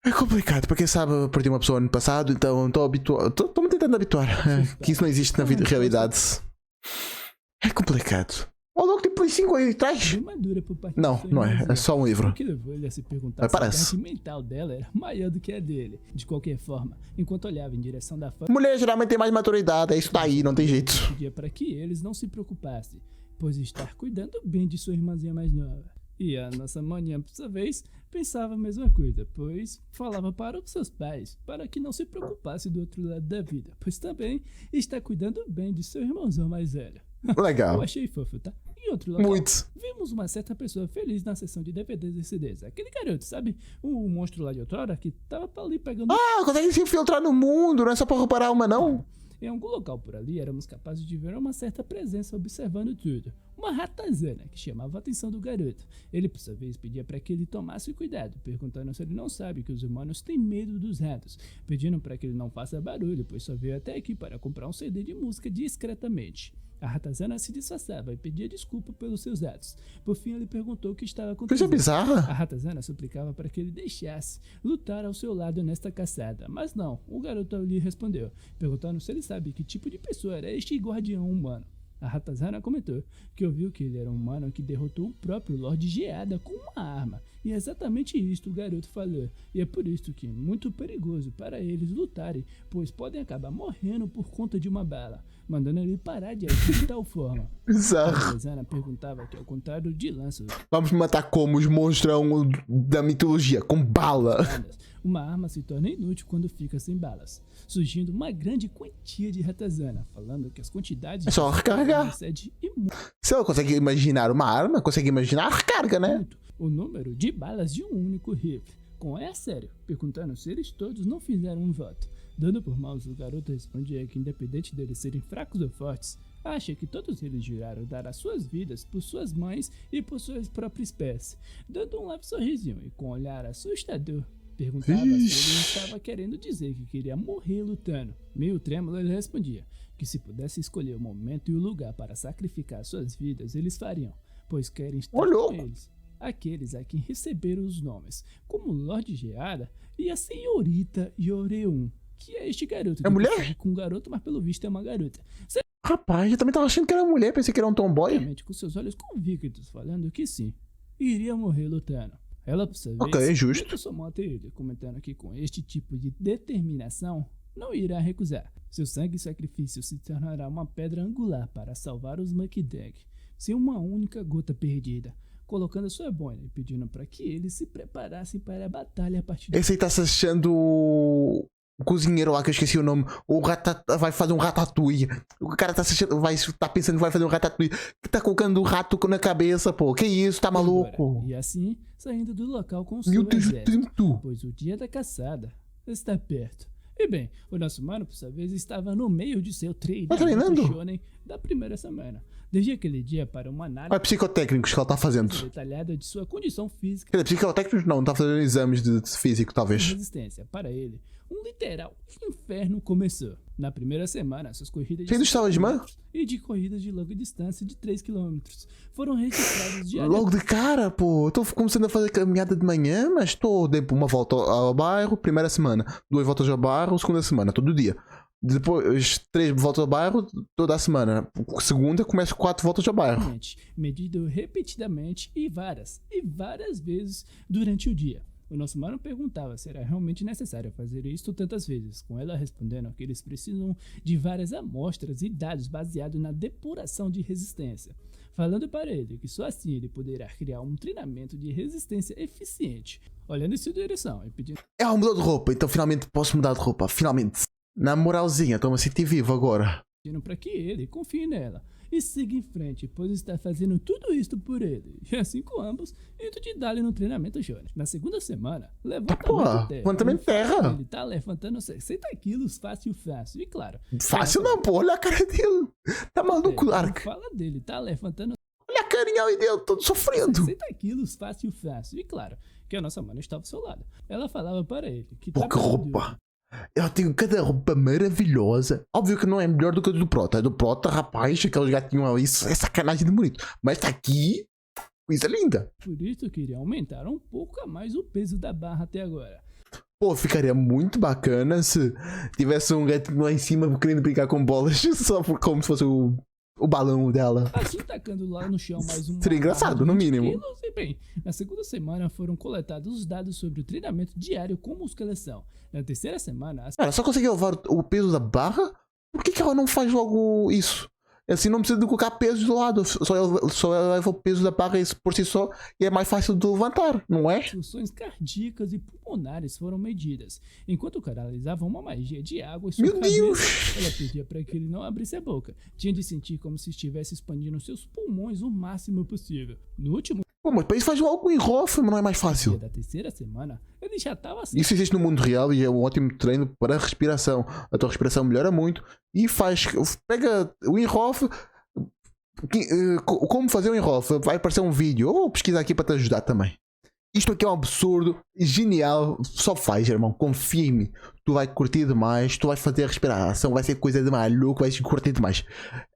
É complicado, para quem sabe eu perdi uma pessoa ano passado, então estou-me tentando habituar que isso não existe na vida realidade. É complicado. Olha logo, tipo 5 anos atrás. Não é. É só um livro.
O que levou ele a se perguntar se a parte mental dela era maior do que a dele. De qualquer forma, enquanto olhava em direção da fama,
mulher geralmente tem mais maturidade, é isso daí, não tem jeito.
Pedia para que eles não se preocupassem, pois estar cuidando bem de sua irmãzinha mais nova. E a nossa maninha, por sua vez, pensava a mesma coisa, pois falava para os seus pais para que não se preocupasse do outro lado da vida, pois também está cuidando bem de seu irmãozão mais velho.
Legal.
Eu achei fofo, tá? Em outro local,
muito.
Vimos uma certa pessoa feliz na sessão de DVDs e CDs. Aquele garoto, sabe? O monstro lá de outrora que tava ali pegando...
consegue se infiltrar no mundo, não é só pra roubar alma, não?
Em algum local por ali, éramos capazes de ver uma certa presença observando tudo. Uma ratazana que chamava a atenção do garoto. Ele, por sua vez, pedia para que ele tomasse cuidado, perguntando se ele não sabe que os humanos têm medo dos ratos, pedindo para que ele não faça barulho, pois só veio até aqui para comprar um CD de música discretamente. A ratazana se disfarçava e pedia desculpa pelos seus atos. Por fim, ele perguntou o que estava acontecendo.
Coisa bizarra.
A ratazana suplicava para que ele deixasse lutar ao seu lado nesta caçada. Mas não, o garoto lhe respondeu, perguntando se ele sabe que tipo de pessoa era este guardião humano. A ratazana comentou que ouviu que ele era um humano que derrotou o próprio Lorde Geada com uma arma, E é exatamente isto o garoto falou. E é por isso que é muito perigoso para eles lutarem, pois podem acabar morrendo por conta de uma bala, mandando ele parar de agir de tal forma.
Bizarro.
A Zana perguntava que, ao contrário de lanças,
Vamos matar como os monstrão da mitologia, com bala.
uma arma se torna inútil quando fica sem balas, surgindo uma grande quantia de ratazana, falando que as quantidades
É só recarregar.
excede
Se ela consegue imaginar uma arma, consegue imaginar a recarga, né?
muito o número de balas de um único rifle. É sério, perguntando se eles todos não fizeram um voto. Dando por mãos, o garoto respondia que, independente deles serem fracos ou fortes, acha que todos eles juraram dar as suas vidas por suas mães e por sua própria espécie. Dando um leve sorrisinho e com um olhar assustador, perguntava se ele estava querendo dizer que queria morrer lutando. Meio trêmulo, ele respondia que se pudesse escolher o momento e o lugar para sacrificar suas vidas, eles fariam, pois querem estar com eles. Aqueles a quem receberam os nomes, como Lorde Geada e a Senhorita Yoreun, que é este garoto.
É mulher?
Com um garoto, mas pelo visto é uma garota.
Rapaz, eu também tava achando que era mulher, pensei que era um tomboy.
Com seus olhos convictos, falando que sim, iria morrer lutando. Ela, por sua vez,
Ok, justo.
somou até ele, comentando que com este tipo de determinação, não irá recusar. Seu sangue e sacrifício se tornará uma pedra angular para salvar os Muckdeg, sem uma única gota perdida, colocando sua boina e pedindo para que eles se preparassem para a batalha a partir de...
Esse aí tá se achando o cozinheiro lá, que eu esqueci o nome. O vai fazer um ratatouille. O cara tá se achando, tá pensando que vai fazer um ratatouille. Que tá colocando um rato na cabeça, pô. Que isso, tá maluco?
E assim, saindo do local com
Meu
seu
Deus,
exército, pois o dia da caçada está perto. E bem, o nosso mano, por sua vez, estava no meio de seu treinamento shonen da primeira semana. Desde aquele dia para uma análise
psicotécnicos que ela tá fazendo.
detalhada de sua condição física.
Quer dizer, psicotécnicos não tá fazendo exames de físico, talvez.
Resistência. Para ele, um literal inferno começou. Na primeira semana, suas corridas
Cheio dos talismã?
e de corridas de longa distância de 3 km foram registradas diariamente.
Logo de cara, pô. Eu tô começando a fazer caminhada de manhã, mas tô dei uma volta ao bairro, primeira semana. 2 voltas ao bairro, segunda semana, todo dia. Depois 3 voltas ao bairro, toda a semana. Segunda, começo 4 voltas ao bairro.
Medido repetidamente e várias vezes durante o dia. O nosso mano perguntava se era realmente necessário fazer isto tantas vezes, com ela respondendo que eles precisam de várias amostras e dados baseados na depuração de resistência, falando para ele que só assim ele poderá criar um treinamento de resistência eficiente, olhando em sua direção e pedindo...
Ela mudou de roupa, então finalmente posso mudar de roupa, finalmente. Na moralzinha, estou-me a sentir vivo agora.
Para que ele confie nela e siga em frente, pois está fazendo tudo isto por ele. E assim com ambos, indo de dar-lhe no treinamento Jones. Na segunda semana,
levantamento de terra.
Ele tá levantando 60 quilos fácil. E claro...
Fácil não, pô, olha a cara dele. Tá maluco, Ark.
Fala dele, tá levantando...
Olha a carinha aí dele, todo sofrendo.
60 quilos fácil. E claro, que a nossa mãe estava ao seu lado. Ela falava para ele que...
Pô, que roupa. Eu tenho cada roupa maravilhosa. Óbvio que não é melhor do que a do Prota. A do Prota, rapaz, aqueles gatinhos ali, isso é sacanagem de bonito. Mas tá aqui, coisa linda.
Por isso eu queria aumentar um pouco a mais o peso da barra até agora.
Pô, ficaria muito bacana se tivesse um gatinho lá em cima querendo brincar com bolas, só como se fosse o balão dela.
Assim, tacando lá no chão mais um...
Seria engraçado, no mínimo.
E bem, na segunda semana foram coletados os dados sobre o treinamento diário com musculação. Na terceira semana...
Ela só conseguiu levar o peso da barra? Por que ela não faz logo isso? Assim não precisa de colocar peso do lado. Só ela leva o peso da barra por si só e é mais fácil de levantar, não é?
Funções cardíacas e pulmonares foram medidas, enquanto canalizava uma magia de água em sua
Meu
cabeça.
Deus!
Ela pedia para que ele não abrisse a boca. Tinha de sentir como se estivesse expandindo seus pulmões o máximo possível. No último...
Pô, mas para isso faz logo em Hoff, não é mais fácil.
Da terceira semana, ele já estava assim.
Isso existe no mundo real e é um ótimo treino para a respiração. A tua respiração melhora muito e pega o Inhoff, como fazer o Inhoff, vai aparecer um vídeo, ou pesquisa aqui para te ajudar também. Isto aqui é um absurdo, genial, só faz, irmão, confia em mim. Tu vai curtir demais, tu vais fazer a respiração, vai ser coisa de maluco, vais curtir demais.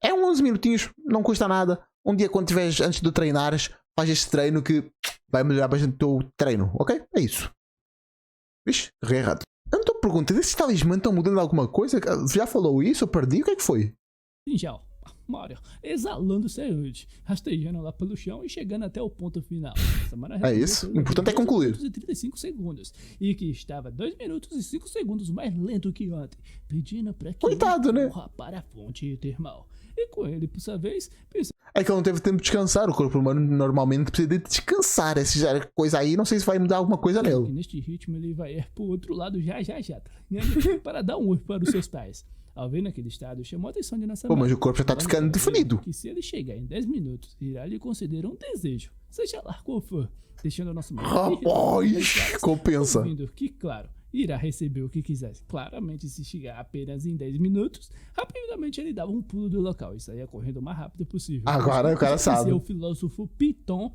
É 11 minutinhos, não custa nada. Um dia quando tiveres, antes de treinares, faz este treino que vai melhorar bastante o teu treino, ok? É isso. Vixe, errei errado. Eu não estou perguntando, esses talismãs estão mudando alguma coisa? Já falou isso? Eu perdi? O que é que foi?
Ginjal. Mario, exalando saúde, rastejando lá pelo chão e chegando até o ponto final.
É isso, o importante é concluir.
35 segundos, e que estava 2 minutos e 5 segundos mais lento que ontem, pedindo para que
Coitado,
ele
né?
corra para a fonte termal. E com ele, por sua vez, pensou
É que ele não teve tempo de descansar. O corpo humano normalmente precisa de descansar. Essa já é coisa aí, não sei se vai mudar alguma coisa
que
nele.
neste ritmo ele vai ir pro outro lado já, tá ligado? Para dar um oi para os seus pais. Ao ver naquele estado, chamou a atenção de nossa
Pô, mas
mãe,
o corpo já tá
falando
ficando
para ele
definido.
que se ele chegar em 10 minutos, irá lhe conceder um desejo, seja lá qual for, deixando a nossa mãe
Rapaz, compensa.
ouvindo que, claro, irá receber o que quisesse. Claramente, se chegar apenas em 10 minutos, rapidamente ele dava um pulo do local e saía correndo o mais rápido possível.
Agora o cara sabe.
O filósofo Piton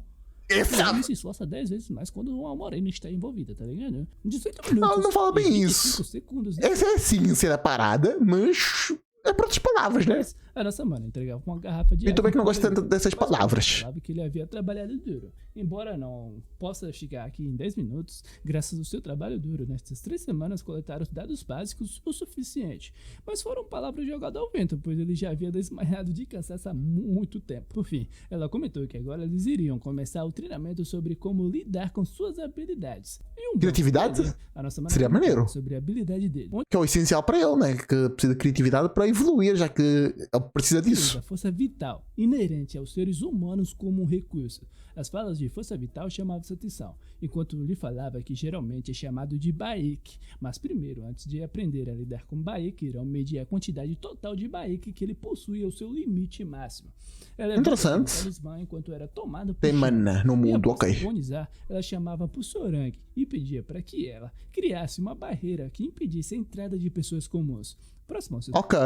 Essa...
ele se esforça 10 vezes mais quando uma morena está envolvida, tá ligado? 18 minutos.
Não, não fala bem
e 25
isso.
segundos.
Essa é a ciência da parada, mas é para outras palavras, né?
A nossa mãe entregava uma garrafa de
E também que não
água
gosta
pra
tanto
ele,
dessas
mas
palavras.
falava que ele havia trabalhado duro. Embora não possa chegar aqui em 10 minutos, graças ao seu trabalho duro, nestas 3 semanas coletaram os dados básicos o suficiente. Mas foram palavras jogadas ao vento, pois ele já havia desmaiado de cansaço há muito tempo. Por fim, ela comentou que agora eles iriam começar o treinamento sobre como lidar com suas habilidades. E
Criatividade?
A nossa
Seria maneiro.
sobre a habilidade dele.
Que é o essencial para ele, né? Que precisa de criatividade para evoluir, já que ele precisa disso.
A força vital, inerente aos seres humanos como um recurso. As falas de força vital chamavam sua atenção, enquanto lhe falava que geralmente é chamado de Baek. Mas primeiro, antes de aprender a lidar com Baek, irão medir a quantidade total de Baek que ele possui ao seu limite máximo. Ela
Interessante.
viu o talismã enquanto era tomado por
Tem mana no mundo, ok.
Agonizar, ela chamava por Sorang e pedia para que ela criasse uma barreira que impedisse a entrada de pessoas comuns. Próximo.
Ok.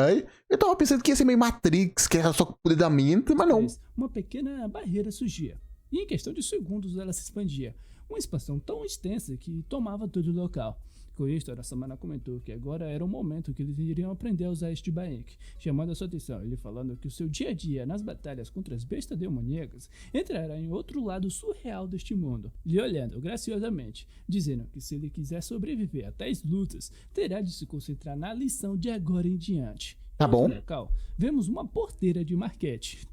Eu tava pensando que ia ser meio Matrix, que era só com o poder da mente, mas não.
Uma pequena barreira surgia. E em questão de segundos ela se expandia. Uma expansão tão extensa que tomava todo o local. Com isto, a nossa mana comentou que agora era o momento que eles iriam aprender a usar este Baek, chamando a sua atenção, ele falando que o seu dia a dia nas batalhas contra as bestas demoníacas entrará em outro lado surreal deste mundo, lhe olhando graciosamente, dizendo que se ele quiser sobreviver a tais lutas, terá de se concentrar na lição de agora em diante.
Tá bom.
No local, vemos uma porteira de Marquete.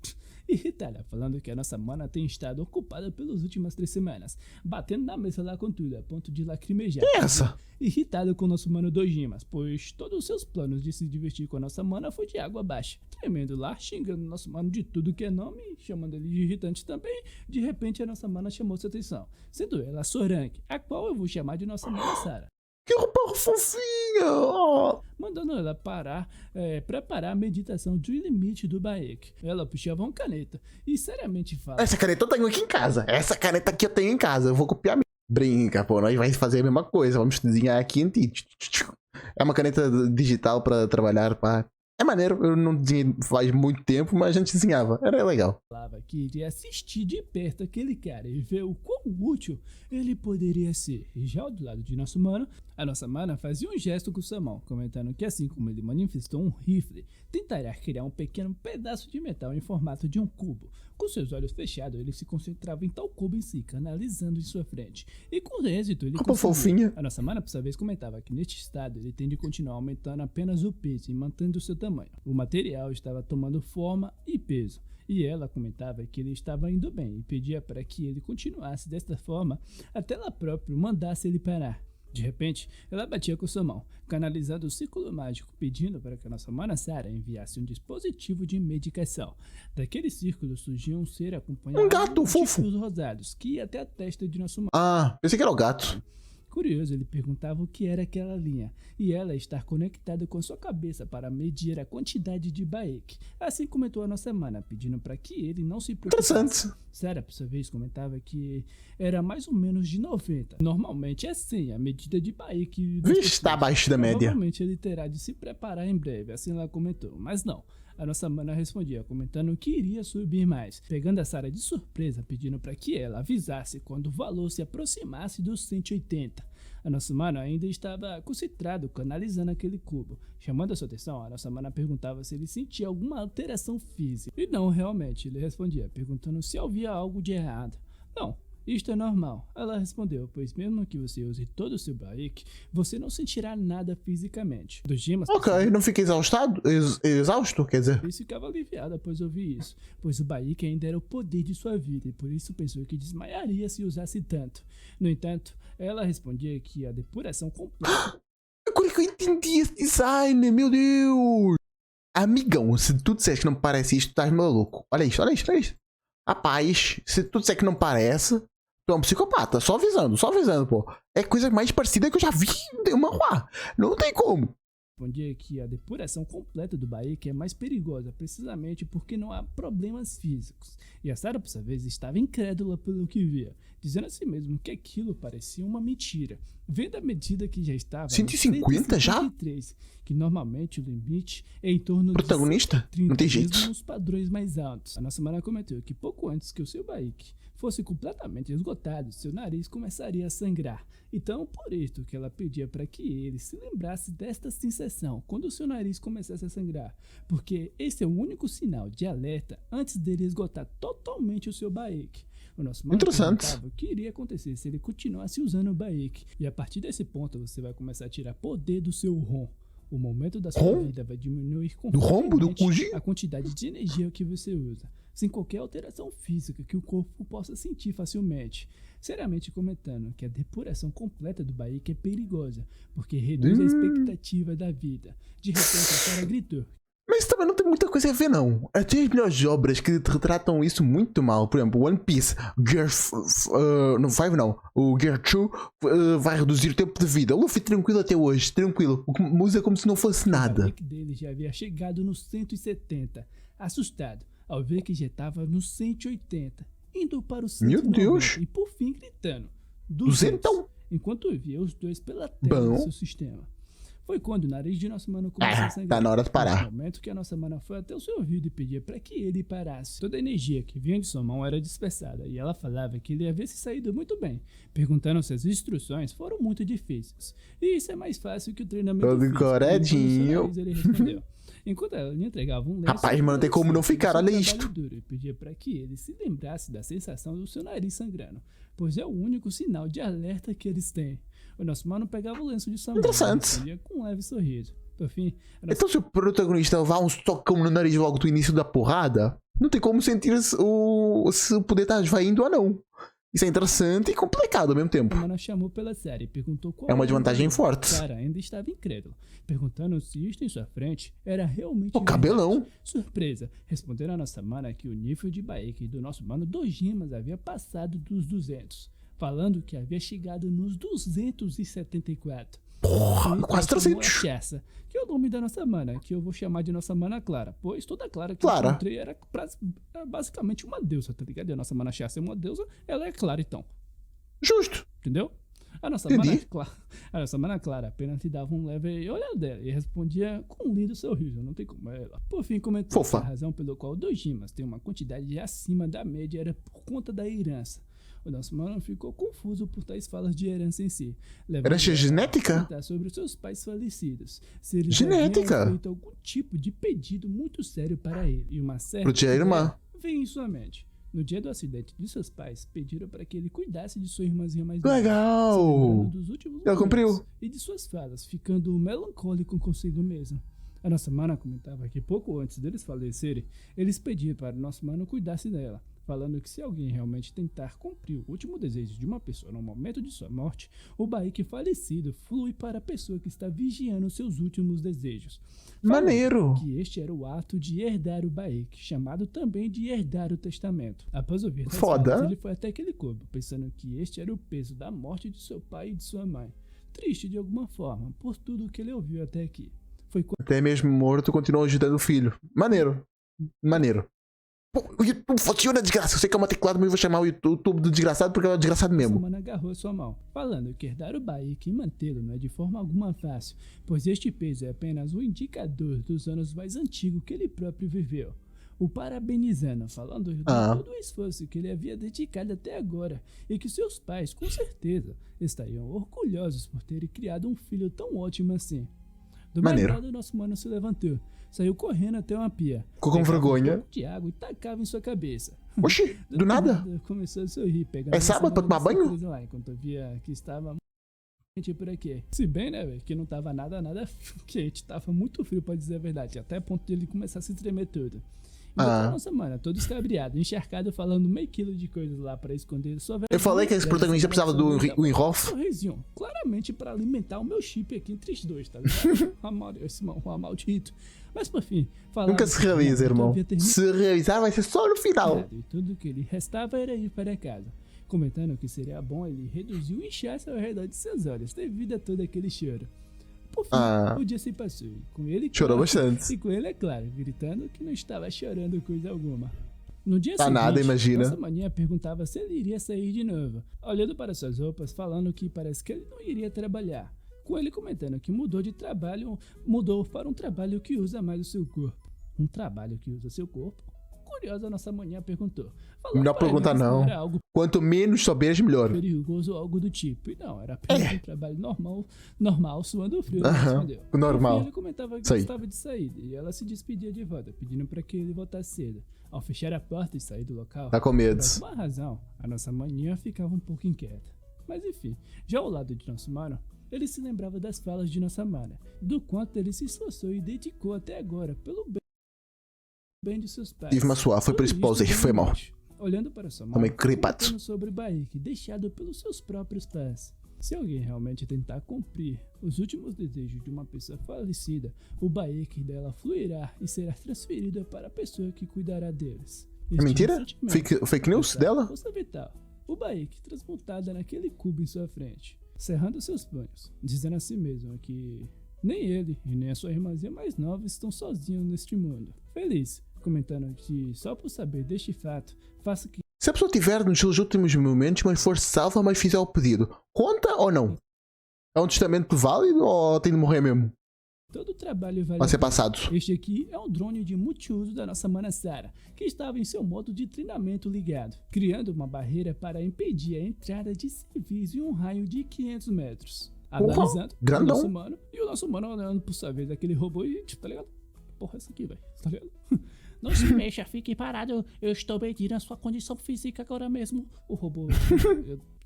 E Ritalia falando que a nossa mana tem estado ocupada pelas últimas 3 semanas, batendo na mesa lá com tudo, a ponto de lacrimejar.
Que é essa?
Irritado com o nosso mano Dojimas, pois todos os seus planos de se divertir com a nossa mana foi de água abaixo. Tremendo lá, xingando o nosso mano de tudo que é nome, chamando ele de irritante também. De repente a nossa mana chamou sua atenção, sendo ela a Sorang, a qual eu vou chamar de nossa mana Sara.
Que roupa fofinha! Oh.
Mandando ela preparar a meditação de limite do Baek. Ela puxava uma caneta e seriamente fala:
Essa caneta eu tenho aqui em casa. Essa caneta aqui eu tenho em casa. Eu vou copiar. Brinca, pô. Nós vamos fazer a mesma coisa. Vamos desenhar aqui em ti. É uma caneta digital para trabalhar, pá. É maneiro, eu não desenhei faz muito tempo, mas a gente desenhava, era legal.
Falava que iria assistir de perto aquele cara e ver o quão útil ele poderia ser. E já do lado de nosso mano, a nossa mana fazia um gesto com sua mão, comentando que assim como ele manifestou um rifle, tentaria criar um pequeno pedaço de metal em formato de um cubo. Com seus olhos fechados, ele se concentrava em tal cubo em si, canalizando em sua frente. E com êxito, ele
conseguiu. Fofinha.
A nossa mana, por sua vez, comentava que neste estado ele tende a continuar aumentando apenas o peso e mantendo o seu tamanho. O material estava tomando forma e peso. E ela comentava que ele estava indo bem e pedia para que ele continuasse desta forma até ela própria mandasse ele parar. De repente, ela batia com sua mão, canalizando o círculo mágico, pedindo para que a nossa mana Sara enviasse um dispositivo de medicação. Daquele círculo surgia um ser acompanhado
um gato fofo
de fios rosados, que ia até a testa de nosso mano.
Ah, pensei que era o gato.
Curioso, ele perguntava o que era aquela linha, e ela estar conectada com sua cabeça para medir a quantidade de Baek. Assim comentou a nossa mana, pedindo para que ele não se preocupasse.
Interessante.
Sara, por sua vez, comentava que era mais ou menos de 90. Normalmente é 100 a medida de Baek.
Vixe, está abaixo da média.
Provavelmente ele terá de se preparar em breve, assim ela comentou, mas não. A nossa mana respondia, comentando que iria subir mais, pegando a Sara de surpresa, pedindo para que ela avisasse quando o valor se aproximasse dos 180. A nossa mana ainda estava concentrado, canalizando aquele cubo. Chamando a sua atenção, a nossa mana perguntava se ele sentia alguma alteração física. E não, realmente, ele respondia, perguntando se havia algo de errado. Não, Isto é normal, ela respondeu, pois mesmo que você use todo o seu bike, você não sentirá nada fisicamente. Dojimas
Ok, não fica exausto, quer dizer.
Ele ficava aliviado após ouvir isso, pois o bike ainda era o poder de sua vida e por isso pensou que desmaiaria se usasse tanto. No entanto, ela respondia que a depuração completa...
Agora que eu entendi esse design, meu Deus! Amigão, se tu disseres que não parece isto, estás maluco. Olha isto, olha isto, olha isto. Rapaz, se tu disser que não parece, tu é um psicopata. Só avisando, pô. É a coisa mais parecida que eu já vi de uma rua. Não tem como.
Respondia que a depuração completa do bike é mais perigosa, precisamente porque não há problemas físicos. E a Sarah, por sua vez, estava incrédula pelo que via, dizendo a si mesmo que aquilo parecia uma mentira. Vendo a medida que já estava
150 já?
Que normalmente o limite é em torno
protagonista?
de 30,
não tem jeito.
mesmo nos padrões mais altos. A nossa mana comentou que pouco antes que o seu bike fosse completamente esgotado, seu nariz começaria a sangrar. Então, por isso que ela pedia para que ele se lembrasse desta sensação quando o seu nariz começasse a sangrar, porque esse é o único sinal de alerta antes dele esgotar totalmente o seu bike. O nosso mano perguntava o que iria acontecer se ele continuasse usando o bike, e a partir desse ponto você vai começar a tirar poder do seu ROM. O momento da sua vida vai diminuir confortavelmente a quantidade de energia que você usa, sem qualquer alteração física que o corpo possa sentir facilmente. Seriamente comentando que a depuração completa do bike é perigosa, porque reduz a expectativa da vida. De repente a Sarah gritou.
Mas também não tem muita coisa a ver, não. Até as melhores obras que retratam isso muito mal. Por exemplo, One Piece, Gear 5 não. O Gear 2 vai reduzir o tempo de vida. O Luffy tranquilo até hoje, tranquilo. Usa como se não fosse nada.
O bike dele já havia chegado nos 170, assustado ao ver que já estava nos 180, indo para os 190,
meu Deus.
E por fim gritando
200,
enquanto via os dois pela tela do seu sistema. Foi quando o nariz de nosso mano começou a sangrar.
Tá na hora de parar.
No momento que a nossa mana foi até o seu ouvido e pedia para que ele parasse. Toda a energia que vinha de sua mão era dispersada e ela falava que ele havia se saído muito bem, perguntando se as instruções foram muito difíceis. E isso é mais fácil que o treinamento
todo
físico.
encoradinho.
Ele respondeu. Enquanto ela lhe entregava um lenço,
rapaz, mano, não tem como não ficar, olha isto.
Duro, e pedia para que ele se lembrasse da sensação do seu nariz sangrando, pois é o único sinal de alerta que eles têm. O nosso mano pegava o lenço de sua mão e respondia com um leve sorriso. Por fim,
então se o protagonista levar um tocão no nariz logo do início da porrada, não tem como sentir se o poder tá esvaindo ou não. Isso é interessante e complicado ao mesmo tempo.
A mana chamou pela série e perguntou qual
é uma desvantagem forte.
Sarah ainda estava incrédula, perguntando se isto em sua frente era realmente
o cabelão.
Surpresa, respondendo a nossa mana que o nível de bike do nosso mano Dojimas havia passado dos 200, falando que havia chegado nos 274.
Porra, quase 300.
Chessa, que é o nome da nossa mana, que eu vou chamar de nossa mana Clara, pois toda Clara que
eu
encontrei era basicamente uma deusa, tá ligado? E a nossa mana Chessa é uma deusa, ela é Clara então.
Justo.
Entendeu? A nossa mana Clara apenas te dava um leve olhar dela e respondia com um lindo sorriso, não tem como ela. Por fim, comentou que a razão pelo qual Dojimas tem uma quantidade acima da média era por conta da herança. O nosso mano ficou confuso por tais falas de herança em si.
Herança genética?
Sobre os seus pais falecidos. Se eles
genética?
Feito algum tipo de pedido muito sério para ele. E uma certa
irmã
vem em sua mente. No dia do acidente de seus pais, pediram para que ele cuidasse de sua irmãzinha mais
nova. Legal!
Dos últimos
ela cumpriu.
E de suas falas, ficando melancólico consigo mesmo. A nossa mana comentava que pouco antes deles falecerem, eles pediram para o nosso mano cuidasse dela, falando que se alguém realmente tentar cumprir o último desejo de uma pessoa no momento de sua morte, o bike falecido flui para a pessoa que está vigiando seus últimos desejos.
Maneiro!
Que este era o ato de herdar o bike, chamado também de herdar o testamento. Após ouvir essas falas, ele foi até aquele corpo, pensando que este era o peso da morte de seu pai e de sua mãe. Triste de alguma forma, por tudo que ele ouviu até aqui.
Até mesmo morto, continuou ajudando o filho. Maneiro. O YouTube funciona, desgraça. Eu sei que é uma teclado, mas eu vou chamar o YouTube do desgraçado porque é o desgraçado mesmo.
A mana agarrou sua mão, falando que herdar o bike e mantê-lo não é de forma alguma fácil, pois este peso é apenas um indicador dos anos mais antigos que ele próprio viveu. O parabenizando, falando de todo o esforço que ele havia dedicado até agora e que seus pais, com certeza, estariam orgulhosos por terem criado um filho tão ótimo assim. Do mercado, nosso mano se levantou, saiu correndo até uma pia,
ficou com vergonha
de água e tacava em sua cabeça.
Oxi, do nada.
Começou a sorrir, pegando
É sábado pra tomar banho?
lá, enquanto eu via que estava quente por aqui. Se bem, né, velho, que não tava nada quente, tava muito frio, pra dizer a verdade, até a ponto de ele começar a se tremer todo. Nossa, mano, todo escabriado, encharcado, falando meio quilo de coisas lá pra esconder sua vergonha.
Eu falei que esse protagonista precisava do Winhoff.
Sorrisinho, claramente pra alimentar o meu chip aqui entre os dois, tá ligado? Esse maldito. Mas por fim,
Nunca se realiza, irmão. Se realizar vai ser só no final.
E tudo que lhe restava era ir para casa, comentando que seria bom ele reduzir o inchaço ao redor de seus olhos, devido a todo aquele choro. Por fim, o dia se passou, e com ele...
Chorou bastante.
E com ele, é claro, gritando que não estava chorando coisa alguma. No dia
Tá
seguinte,
nada, imagina.
nossa maninha perguntava se ele iria sair de novo, olhando para suas roupas, falando que parece que ele não iria trabalhar. Com ele comentando que mudou para um trabalho que usa mais o seu corpo. Um trabalho que usa seu corpo? Curiosa, nossa manhã perguntou.
Não pergunta não.
Era algo
Quanto menos souberes, melhor.
perigoso ou algo do tipo. E não, era apenas um trabalho normal, suando frio. Respondeu.
Normal.
Ele comentava que estava de saída e ela se despedia de volta, pedindo para que ele voltasse cedo. Ao fechar a porta e sair do local,
Tá com medo.
por alguma razão, a nossa manhã ficava um pouco inquieta. Mas enfim, já ao lado de nosso mano, ele se lembrava das falas de nossa mana, do quanto ele se esforçou e dedicou até agora pelo bem de seus pais.
Tive uma suave, foi por isso que pausei, foi mal.
Olhando para sua mãe,
Tomei cripado.
comentando sobre o Baek, deixado pelos seus próprios pais. Se alguém realmente tentar cumprir os últimos desejos de uma pessoa falecida, o Baek dela fluirá e será transferido para a pessoa que cuidará deles.
É mentira? Fake news dela?
Força vital. O Baek transmutada naquele cubo em sua frente, cerrando seus punhos, dizendo a si mesmo que nem ele e nem a sua irmãzinha mais nova estão sozinhos neste mundo. Feliz, comentando que só por saber deste fato, faça que...
Se a pessoa tiver nos seus últimos momentos, mas for salva, mas fizer o pedido, conta ou não? É um testamento válido ou tem de morrer mesmo?
todo o trabalho vale
Vai ser passado.
Este aqui é um drone de multiuso da nossa mana Sara, que estava em seu modo de treinamento ligado, criando uma barreira para impedir a entrada de civis em um raio de 500 metros. Analisando o nosso mano, e o nosso mano olhando por sua vez aquele robô e tipo, tá ligado? Porra, essa aqui, velho, tá ligado? Não se mexa, fique parado, eu estou medindo a sua condição física agora mesmo. O robô,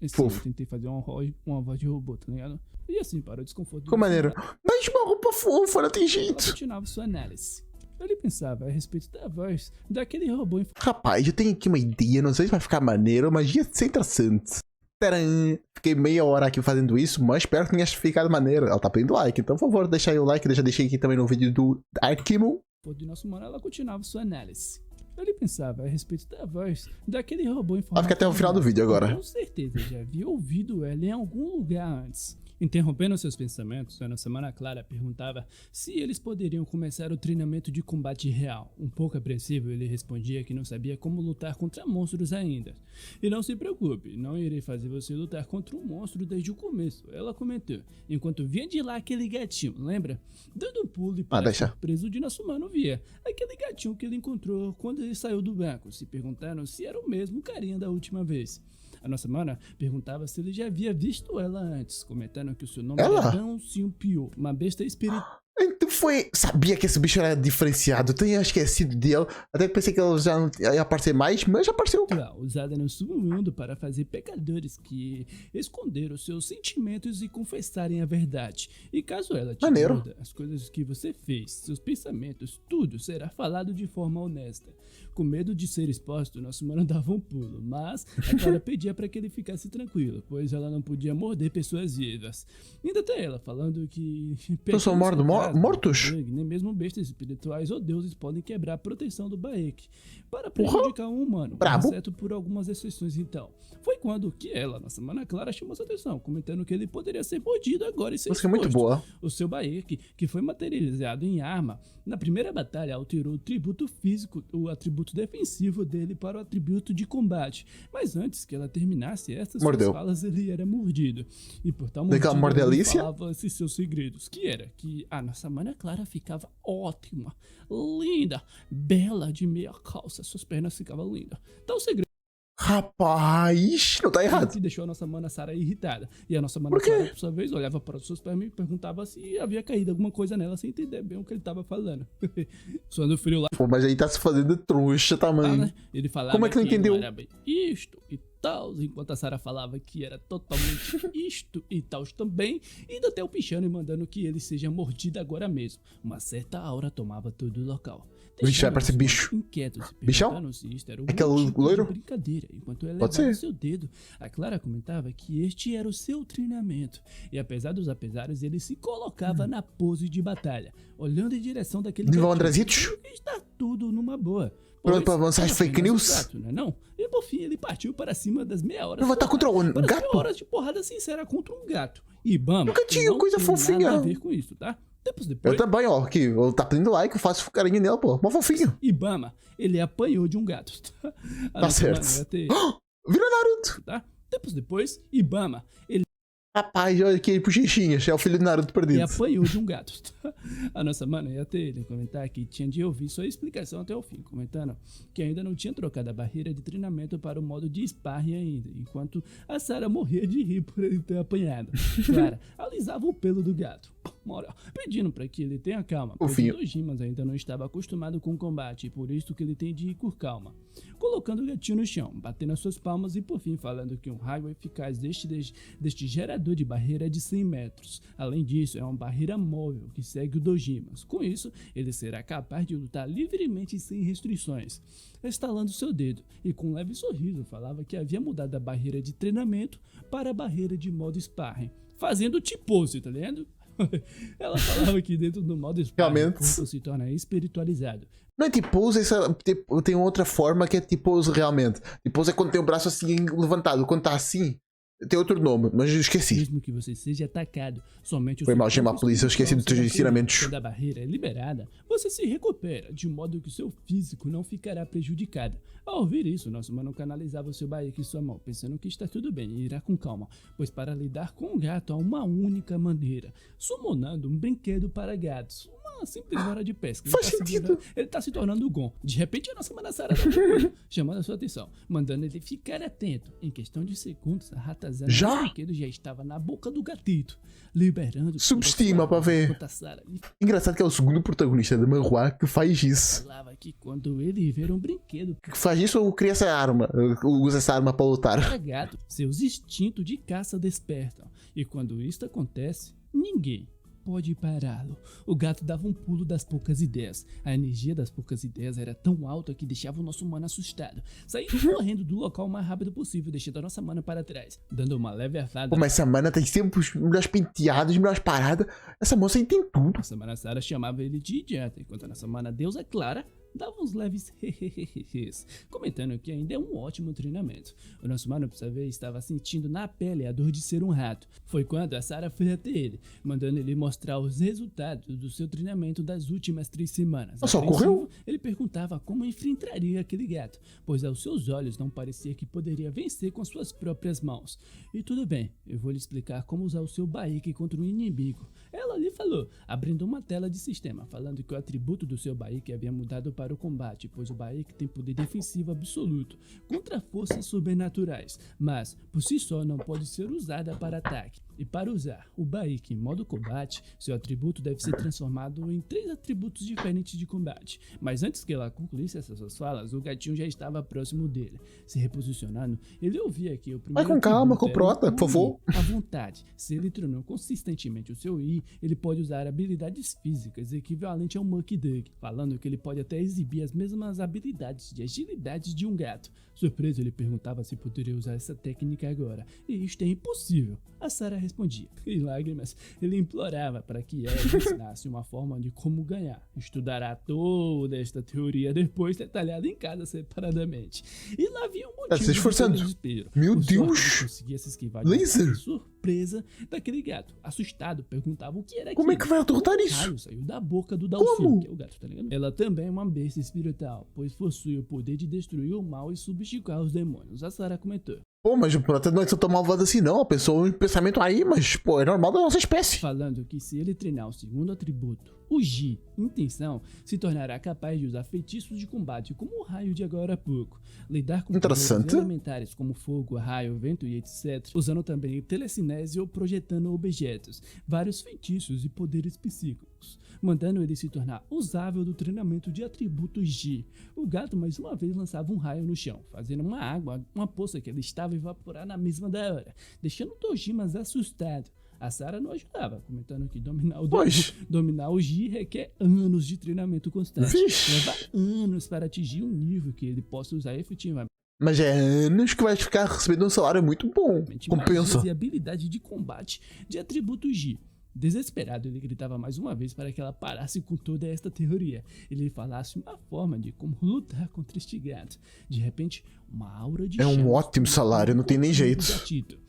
eu tentei fazer uma voz de robô, tá ligado? E assim, para o desconforto.
Ficou maneiro. Mas uma roupa fofa, não tem jeito.
Continuava sua análise. Ele pensava a respeito da voz daquele robô.
Rapaz, eu tenho aqui uma ideia, não sei se vai ficar maneiro, mas ia ser interessante. Tcharam! Fiquei meia hora aqui fazendo isso, mas espero que tenha ficado maneiro. Ela tá pedindo like, então por favor, deixa aí o like, deixei aqui também no vídeo do Arkimo.
De nosso mano, ela continuava sua análise. Ele pensava a respeito da voz daquele robô em forma.
Vai ficar até o final do vídeo agora.
Com certeza já havia ouvido ela em algum lugar antes. Interrompendo seus pensamentos, a nossa mana Clara perguntava se eles poderiam começar o treinamento de combate real. Um pouco apreensivo, ele respondia que não sabia como lutar contra monstros ainda. E não se preocupe, não irei fazer você lutar contra um monstro desde o começo, ela comentou, enquanto vinha de lá aquele gatinho, lembra? Dando um pulo e para surpreso de nosso mano via aquele gatinho que ele encontrou quando ele saiu do banco. Se perguntaram se era o mesmo carinha da última vez. A nossa mana perguntava se ele já havia visto ela antes, comentando que o seu nome era Dão Simpiô, uma besta espiritual.
Então foi... Sabia que esse bicho era diferenciado, eu tinha esquecido dele, até pensei que ele já não ia aparecer mais, mas já apareceu.
Usada no submundo para fazer pecadores que esconderam seus sentimentos e confessarem a verdade. E caso ela te muda, as coisas que você fez, seus pensamentos, tudo será falado de forma honesta. Com medo de ser exposto, nosso mano dava um pulo, mas a Clara pedia para que ele ficasse tranquilo, pois ela não podia morder pessoas vivas. Ainda até ela falando que...
Eu sou mortos?
Nem mesmo bestas espirituais ou deuses podem quebrar a proteção do Baek para prejudicar um humano, exceto por algumas exceções. Então, foi quando que ela, nossa mana Clara, chamou sua atenção, comentando que ele poderia ser mordido agora e ser exposto.
Muito boa.
O seu Baek, que foi materializado em arma, na primeira batalha alterou o tributo físico, o atributo defensivo dele para o atributo de combate. Mas antes que ela terminasse essas suas falas, ele era mordido. E por tal motivo, ele falava-se seus segredos, que era que a nossa mana Clara ficava ótima, linda, bela de meia calça, suas pernas ficavam lindas. Tal segredo
Rapaz, não tá
O
errado.
que deixou a nossa mana Sarah irritada. E a nossa mana
Por quê?
Sarah, por sua vez, olhava para os seus pés e perguntava se havia caído alguma coisa nela sem entender bem o que ele tava falando. Suando frio lá,
Pô, mas aí tá se fazendo trouxa, tamanho.
né? Ele falava
Como é que não entendeu?
era bem isto e tal, enquanto a Sarah falava que era totalmente isto e tal também, indo até o Pichano e mandando que ele seja mordido agora mesmo. Uma certa aura tomava todo o local.
Vixe, vai parecer bicho.
Inquieto, se
Bichão?
perguntando se isto era um
Aquele
tipo
loiro?
de brincadeira, enquanto ele
Pode
levava
ser.
seu dedo. A Clara comentava que este era o seu treinamento, e apesar dos apesares, ele se colocava na pose de batalha, olhando em direção daquele
Nível
gatinho,
Andrezitos?
dizendo que está tudo numa boa.
Pronto pra
Pois
avançar as
era
fake
apenas um
news?
gato, não é não? E por fim ele partiu para cima das meia horas.
Não vai estar contra o
para as
gato?
meia horas de porrada sincera contra um gato. E Bama,
Um gatinho,
não
coisa
tem
fofinha.
nada a ver com isso, tá? Tempos
Eu
depois,
também, ó. Aqui, eu tá pedindo like, eu faço carinho nela, pô. Mó fofinho.
Ibama, ele apanhou de um gato. A
Tá
nossa
certo.
mana ia ter,
Vira Naruto.
tá? Tempos depois, Ibama, ele
Rapaz, olha aqui, Puxixinhas. É o filho do Naruto perdido.
apanhou de um gato. A nossa mana ia ter ele comentar que tinha de ouvir sua explicação até o fim, comentando que ainda não tinha trocado a barreira de treinamento para o modo de sparring ainda, enquanto a Sarah morria de rir por ele ter apanhado. Clara alisava o pelo do gato, moral, pedindo para que ele tenha calma, pois
Fofinho.
o Dojimas ainda não estava acostumado com o combate, e por isso que ele tem de ir com calma. Colocando o gatinho no chão, batendo as suas palmas e por fim falando que um raio eficaz deste gerador de barreira é de 100 metros. Além disso, é uma barreira móvel que segue o Dojimas. Com isso, ele será capaz de lutar livremente e sem restrições. Estalando seu dedo e com um leve sorriso falava que havia mudado a barreira de treinamento para a barreira de modo sparring, fazendo T-pose, tá ligado? Ela falava que dentro do modo sparring o
Realmente.
corpo se torna espiritualizado.
Não é tipo pose, tem outra forma que é tipo pose realmente. Tipo pose é quando tem o braço assim levantado. Quando tá assim, tem outro nome, mas eu esqueci.
Mesmo que você seja atacado, somente o
Foi
seu
mal, chama a
corpo
polícia, eu esqueci
espiritual
dos teus
será
ensinamentos.
ferido. Quando a barreira é liberada, você se recupera, de modo que o seu físico não ficará prejudicado. Ao ouvir isso, nosso mano canalizava o seu baíque em sua mão, pensando que está tudo bem e irá com calma, pois para lidar com o gato há uma única maneira, summonando um brinquedo para gatos. Uma simples vara de pesca.
Faz sentido.
Ele tá se tornando o Gon. De repente, a nossa mana Sarah chamando a sua atenção, mandando ele ficar atento. Em questão de segundos, a ratazana
Já?
do brinquedo já estava na boca do gatito, liberando.
Subestima pra ver.
Enquanto a Sarah lhe
Engraçado que é o segundo protagonista da manhua que faz isso.
falava que quando ele ver um brinquedo
Que faz isso ou cria essa arma? Usa essa arma pra lutar.
para gato, seus instintos de caça despertam. E quando isto acontece, ninguém pode pará-lo. O gato dava um pulo das poucas ideias. A energia das poucas ideias era tão alta que deixava o nosso mano assustado, saindo correndo do local o mais rápido possível, deixando a nossa mana para trás, dando uma leve afada.
Pô, mas essa mana tem sempre os melhores penteados, as melhores paradas. Essa moça aí tem tudo.
Nossa mana Sarah chamava ele de idiota, enquanto a nossa mana deusa Clara dava uns leves hehehehes, comentando que ainda é um ótimo treinamento. O nosso mano, por sua vez, estava sentindo na pele a dor de ser um rato. Foi quando a Sarah foi até ele, mandando ele mostrar os resultados do seu treinamento das últimas 3 semanas.
Só
Apreensivo,
correu?
ele perguntava como enfrentaria aquele gato, pois aos seus olhos não parecia que poderia vencer com as suas próprias mãos. E tudo bem, eu vou lhe explicar como usar o seu baíque contra um inimigo. Ela lhe falou, abrindo uma tela de sistema, falando que o atributo do seu baíque havia mudado para o combate, pois o baíque tem poder defensivo absoluto contra forças sobrenaturais, mas por si só não pode ser usada para ataque. E para usar o baíque em modo combate, seu atributo deve ser transformado em 3 atributos diferentes de combate. Mas antes que ela concluísse essas suas falas, o gatinho já estava próximo dele. Se reposicionando, ele ouvia que o primeiro
Vai com calma,
atributo era
comprota,
o
por favor.
I, à vontade. Se ele treinou consistentemente o seu I, ele pode usar habilidades físicas equivalentes ao Muck Duck, falando que ele pode até exibir as mesmas habilidades de agilidade de um gato. Surpreso, ele perguntava se poderia usar essa técnica agora, e isto é impossível. A Sarah respondia. Em lágrimas, ele implorava para que ela lhe ensinasse uma forma de como ganhar. Estudará toda esta teoria depois detalhada em casa separadamente. E lá havia um motivo
Tá se esforçando.
do seu desespero.
Meu
Por sorte,
Deus.
ele conseguia se esquivar de
Laser.
uma surpresa daquele gato. Assustado, perguntava o que era
Como é
aquilo.
que vai derrotar
Um
isso?
raio saiu da boca do
Como?
Dalsin, que é o gato, tá ligado? Ela também é uma besta espiritual, pois possui o poder de destruir o mal e subjugar os demônios. A Sarah comentou.
Pô, mas o Prota não é tão malvado assim não. A pessoa, um pensamento aí, mas, pô, é normal da nossa espécie.
Falando que se ele treinar o segundo atributo, o Ji, intenção, se tornará capaz de usar feitiços de combate como o raio de agora a pouco, lidar com
Interessante.
poderes elementares como fogo, raio, vento e etc, usando também telecinese ou projetando objetos, vários feitiços e poderes psíquicos, mandando ele se tornar usável do treinamento de atributos G. O gato mais uma vez lançava um raio no chão, fazendo uma poça que ele estava a evaporar na mesma da hora, deixando o Dojimas assustado. A Sarah não ajudava, comentando que dominar o G requer anos de treinamento constante. Leva anos para atingir um nível que ele possa usar efetivamente.
Mas é anos que vai ficar recebendo um salário muito bom. Compensa.
E habilidade de combate de atributo G. Desesperado, ele gritava mais uma vez para que ela parasse com toda esta teoria. Ele falasse uma forma de como lutar contra este gato. De repente, uma aura de
É um ótimo salário, não tem nem jeito.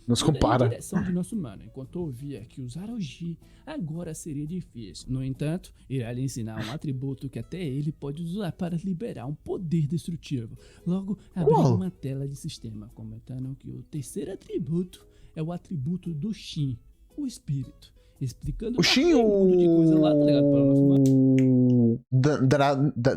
Não se compara.
Na direção de nosso mano, enquanto ouvia que usar o G agora seria difícil. No entanto, irá lhe ensinar um atributo que até ele pode usar para liberar um poder destrutivo. Logo, abriu uma tela de sistema, comentando que o terceiro atributo é o atributo do Shin, o espírito. Explicando
o Shin,
de coisa lá, tá ligado? Para o nosso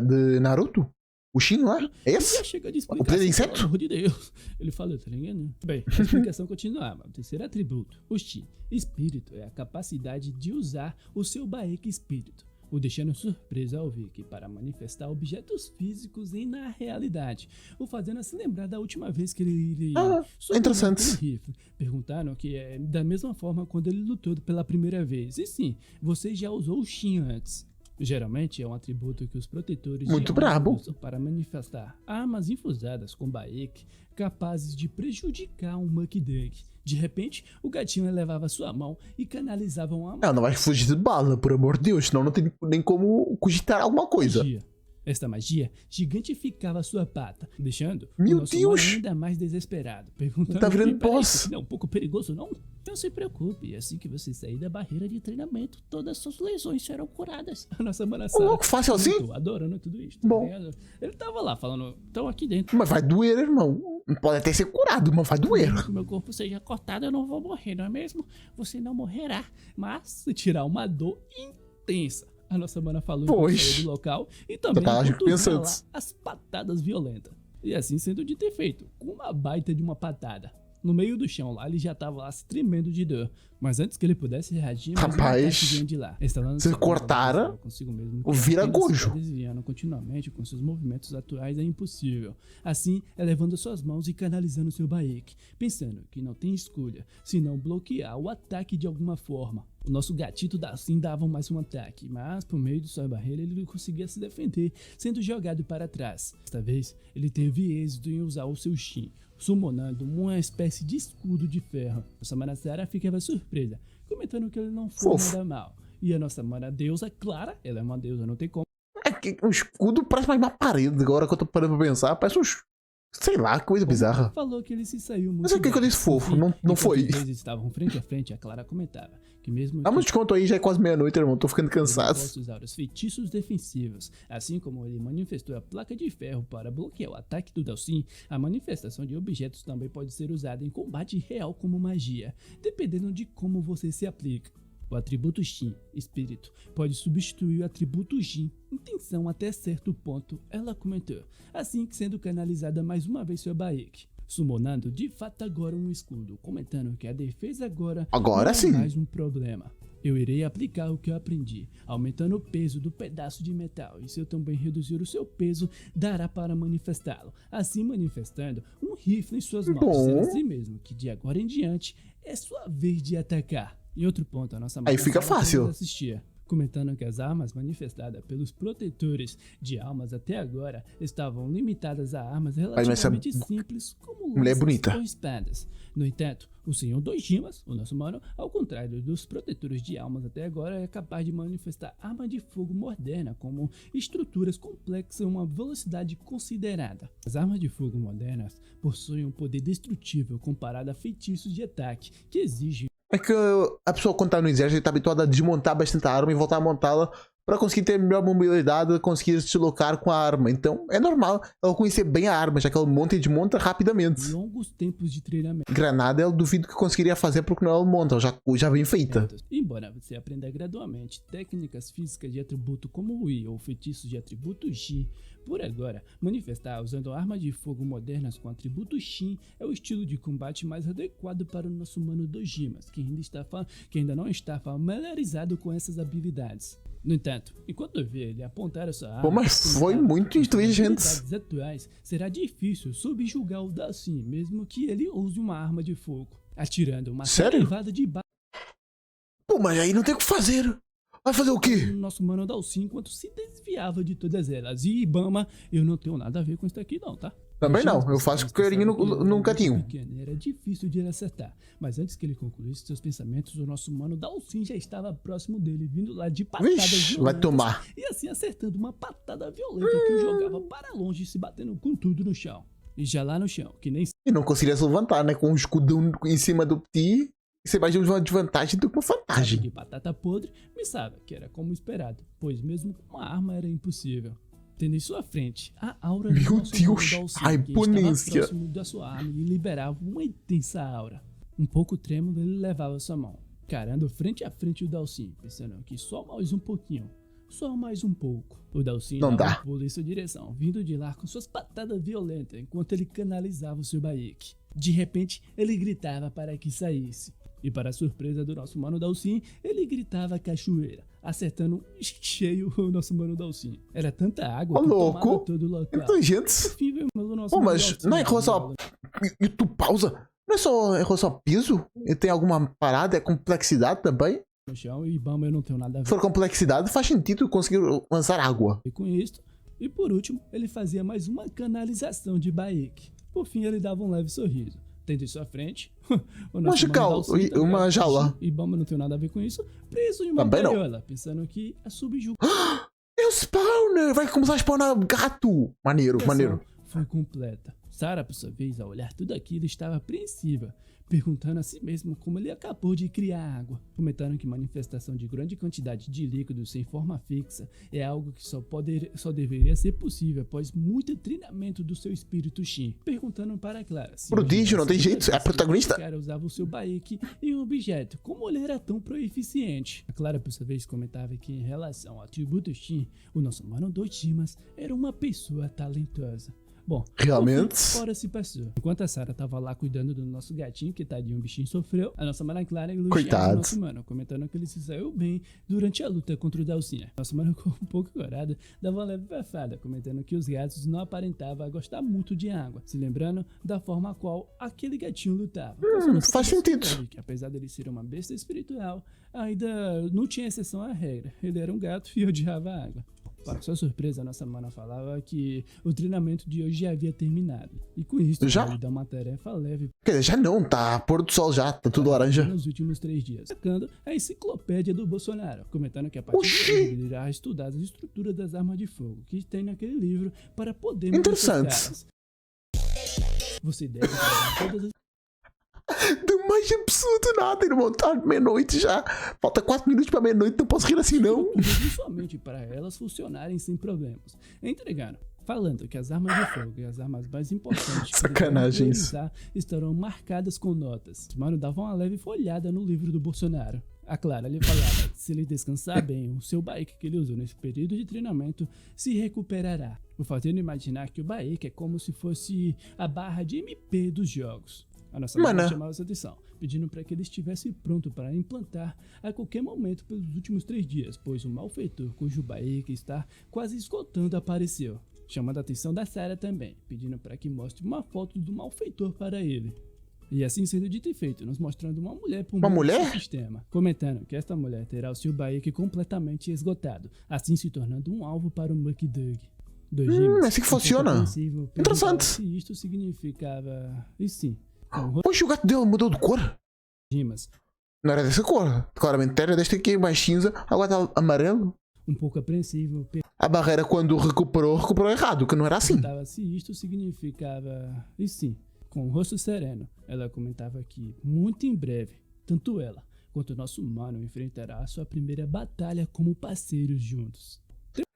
de Naruto? O Shin lá? É esse?
Chega de
O poder de inseto?
Pelo amor de Deus. Ele falou, tá ligado? Bem, a explicação continuava. O terceiro atributo, o Shin, espírito, é a capacidade de usar o seu Baek espírito, o deixando surpreso ao ver que para manifestar objetos físicos na realidade, o fazendo se lembrar da última vez que ele
interessante.
Rifle. Perguntaram que é da mesma forma quando ele lutou pela primeira vez. E sim, você já usou o Shin antes. Geralmente é um atributo que os protetores
muito brabo
usam para manifestar armas infusadas com Baek capazes de prejudicar um Muck Duck. De repente, o gatinho elevava sua mão e canalizava uma
Ela não vai fugir de bala, por amor de Deus, senão não tem nem como cogitar alguma coisa.
Esta magia gigantificava sua pata, deixando
Meu
o nosso
Deus
ainda mais desesperado, perguntando
tá virando boss.
Não é um pouco perigoso, não? Não se preocupe, assim que você sair da barreira de treinamento, todas suas lesões serão curadas. A nossa mana
louco, fácil assim?
Tô adorando tudo isso.
Bom.
Ele tava lá falando, estão aqui dentro.
Mas vai doer, irmão. Pode até ser curado, mas vai doer.
Se meu corpo seja cortado, eu não vou morrer, não é mesmo? Você não morrerá, mas se tirar uma dor intensa. A nossa mana falou do local e também
pensando
as patadas violentas. E assim sendo dito e feito, com uma baita de uma patada. No meio do chão lá, ele já tava lá se tremendo de dor. Mas antes que ele pudesse reagir,
rapaz,
de lá.
se cortara, vira Gojo.
Desviando continuamente com seus movimentos atuais é impossível. Assim, elevando suas mãos e canalizando seu Baek, pensando que não tem escolha, senão bloquear o ataque de alguma forma. O nosso gatito assim dava mais um ataque, mas por meio de sua barreira ele conseguia se defender, sendo jogado para trás. Desta vez, ele teve êxito em usar o seu Shin, summonando uma espécie de escudo de ferro. Nossa mana Sarah ficava surpresa, comentando que ele não foi nada mal. E a nossa mana deusa, Clara, ela é uma deusa, não tem como.
É que o escudo parece mais uma parede, agora que eu tô parando pra pensar, parece uns... Sei lá, coisa bizarra.
Falou que ele se saiu muito.
Mas é o que eu disse fofo, não foi.
Eles estavam frente a frente, a Clara comentava que mesmo.
Mas desconto aí, já é quase meia-noite, irmão. Tô ficando cansado.
Posso usar os feitiços defensivos. Assim como ele manifestou a placa de ferro para bloquear o ataque do Dhalsim, a manifestação de objetos também pode ser usada em combate real como magia, dependendo de como você se aplica. O atributo Shin, espírito, pode substituir o atributo Jin, intenção até certo ponto, ela comentou, assim que sendo canalizada mais uma vez sua Baek, summonando de fato agora um escudo, comentando que a defesa agora
sim.
É mais um problema. Eu irei aplicar o que eu aprendi, aumentando o peso do pedaço de metal, e se eu também reduzir o seu peso, dará para manifestá-lo, assim manifestando um rifle em suas mãos, sendo assim mesmo que de agora em diante é sua vez de atacar. E outro ponto, a nossa
aí fica fácil.
Assistia, comentando que as armas manifestadas pelos protetores de almas até agora estavam limitadas a armas relativamente simples, como lanças ou espadas. No entanto, o Senhor Dojimas, o nosso mano, ao contrário dos protetores de almas até agora, é capaz de manifestar arma de fogo moderna, como estruturas complexas e uma velocidade considerada. As armas de fogo modernas possuem um poder destrutivo comparado a feitiços de ataque, que exigem.
É que a pessoa, quando tá no exército, tá habituada a desmontar bastante a arma e voltar a montá-la para conseguir ter melhor mobilidade, conseguir se deslocar com a arma. Então é normal ela conhecer bem a arma, já que ela monta rapidamente.
Longos tempos de treinamento.
Granada eu duvido que conseguiria fazer porque não ela monta, ela já vem feita.
Embora você aprenda gradualmente técnicas físicas de atributo como o I ou feitiços de atributo X, por agora, manifestar usando armas de fogo modernas com atributo Shin é o estilo de combate mais adequado para o nosso mano Dojimas, que ainda não está familiarizado com essas habilidades. No entanto, enquanto eu vi ele apontar a sua arma...
Pô, mas foi muito inteligente.
Atuais, será difícil subjugar o Dalsin, mesmo que ele use uma arma de fogo, atirando uma levada de bala.
Pô, mas aí não tem o que fazer. Vai fazer o quê?
Nosso mano Dalsin enquanto se desviava de todas elas. E Ibama, eu não tenho nada a ver com isso aqui não, tá?
Também não, eu faço carinho no cantinho.
Era difícil de ele acertar, mas antes que ele concluísse seus pensamentos, o nosso mano Dalsin já estava próximo dele, vindo lá de patadas violentas,
vai tomar.
E assim acertando uma patada violenta que o jogava para longe, se batendo com tudo no chão. E já lá no chão, que nem...
E não conseguiria se levantar, né? Com um escudão em cima do Pti, você vai de uma desvantagem do que uma vantagem.
De batata podre, me sabe que era como esperado, pois mesmo com uma arma era impossível. Tendo em sua frente a aura do nosso Dalsin,
a imponência,
que estava próximo da sua arma e liberava uma intensa aura. Um pouco trêmulo, ele levava sua mão, carando frente a frente o Dalsin, pensando que só mais um pouquinho, só mais um pouco. O Dalsin dava um pulo em sua direção, vindo de lá com suas patadas violentas, enquanto ele canalizava o seu Baek. De repente, ele gritava para que saísse. E para a surpresa do nosso mano Dalsin, ele gritava cachoeira, acertando cheio o nosso mano Dalsin. Era tanta água que tomava todo o local.
Inteligente. Pô, mas não é em relação a... E tu pausa? Não é só em relação a piso? E tem alguma parada? É complexidade também?
No chão, e Ibama eu não tenho nada a ver.
Se for complexidade, faz sentido conseguir lançar água.
E com isto, e por último, ele fazia mais uma canalização de Baek. Por fim, ele dava um leve sorriso. Tendo em sua frente,
uma jaula.
Ibama não tem nada a ver com isso. Preso em uma gaiola, pensando que a subjuga.
É o spawner! Vai começar a spawnar gato! Maneiro.
Foi completa. Sarah, por sua vez, ao olhar tudo aquilo, estava apreensiva, perguntando a si mesmo como ele acabou de criar água. Comentando que manifestação de grande quantidade de líquido sem forma fixa é algo que só deveria ser possível após muito treinamento do seu espírito Shin. Perguntando para Clara se
prodígio, não tem jeito, é a protagonista.
O cara usava o seu Baek em um objeto, como ele era tão proeficiente. A Clara, por sua vez, comentava que em relação ao atributo Shin, o nosso mano Dojimas era uma pessoa talentosa. Bom,
realmente,
fora se passou. Enquanto a Sarah tava lá cuidando do nosso gatinho, que tadinho, o bichinho sofreu, a nossa mana Clara elogiava o nosso mano, comentando que ele se saiu bem durante a luta contra o Dalsin. Nossa mana ficou um pouco corada, dava uma leve bafada, comentando que os gatos não aparentavam gostar muito de água, se lembrando da forma a qual aquele gatinho lutava.
Faz sentido.
Que apesar dele ser uma besta espiritual, ainda não tinha exceção à regra. Ele era um gato e odiava a água. Para sua surpresa, a nossa mana falava que o treinamento de hoje já havia terminado. E com isso, ele dá uma tarefa leve.
Quer dizer, já não, tá pôr do sol já, tá tudo laranja.
Nos últimos 3 dias. Sacando a enciclopédia do Bolsonaro, comentando que a partir de hoje ele irá estudar as estruturas das armas de fogo que tem naquele livro para poder...
Interessante.
Você deve trabalhar todas as...
Do mais absurdo nada, irmão. Tá meia-noite já. Falta 4 minutos pra meia-noite, não posso rir assim, não.
Somente para elas funcionarem sem problemas. Entregaram, falando que as armas de fogo e as armas mais importantes
sacanagem isso.
Estarão marcadas com notas. O mano dava uma leve folhada no livro do Bolsonaro. A Clara lhe falava que se ele descansar bem, o seu Baek que ele usou nesse período de treinamento se recuperará. O fazendo imaginar que o Baek é como se fosse a barra de MP dos jogos. A nossa mãe chamava sua atenção, pedindo para que ele estivesse pronto para implantar a qualquer momento pelos últimos 3 dias, pois o malfeitor cujo Baek está quase esgotando apareceu. Chamando a atenção da Sarah também, pedindo para que mostre uma foto do malfeitor para ele. E assim sendo dito e feito, nos mostrando uma mulher por meio do sistema, comentando que esta mulher terá o seu Baek completamente esgotado, assim se tornando um alvo para o Muckdug.
É assim que funciona. Interessante.
Se isto significava... E sim.
Poxa, o gato dele mudou de cor. Não era dessa cor. Claramente era deste aqui, mais cinza. Agora está amarelo.
Um pouco apreensivo.
A barreira, quando recuperou errado, que não era assim.
Se isto significava... E sim, com o rosto sereno, ela comentava que, muito em breve, tanto ela quando o nosso mano enfrentará a sua primeira batalha como parceiros juntos.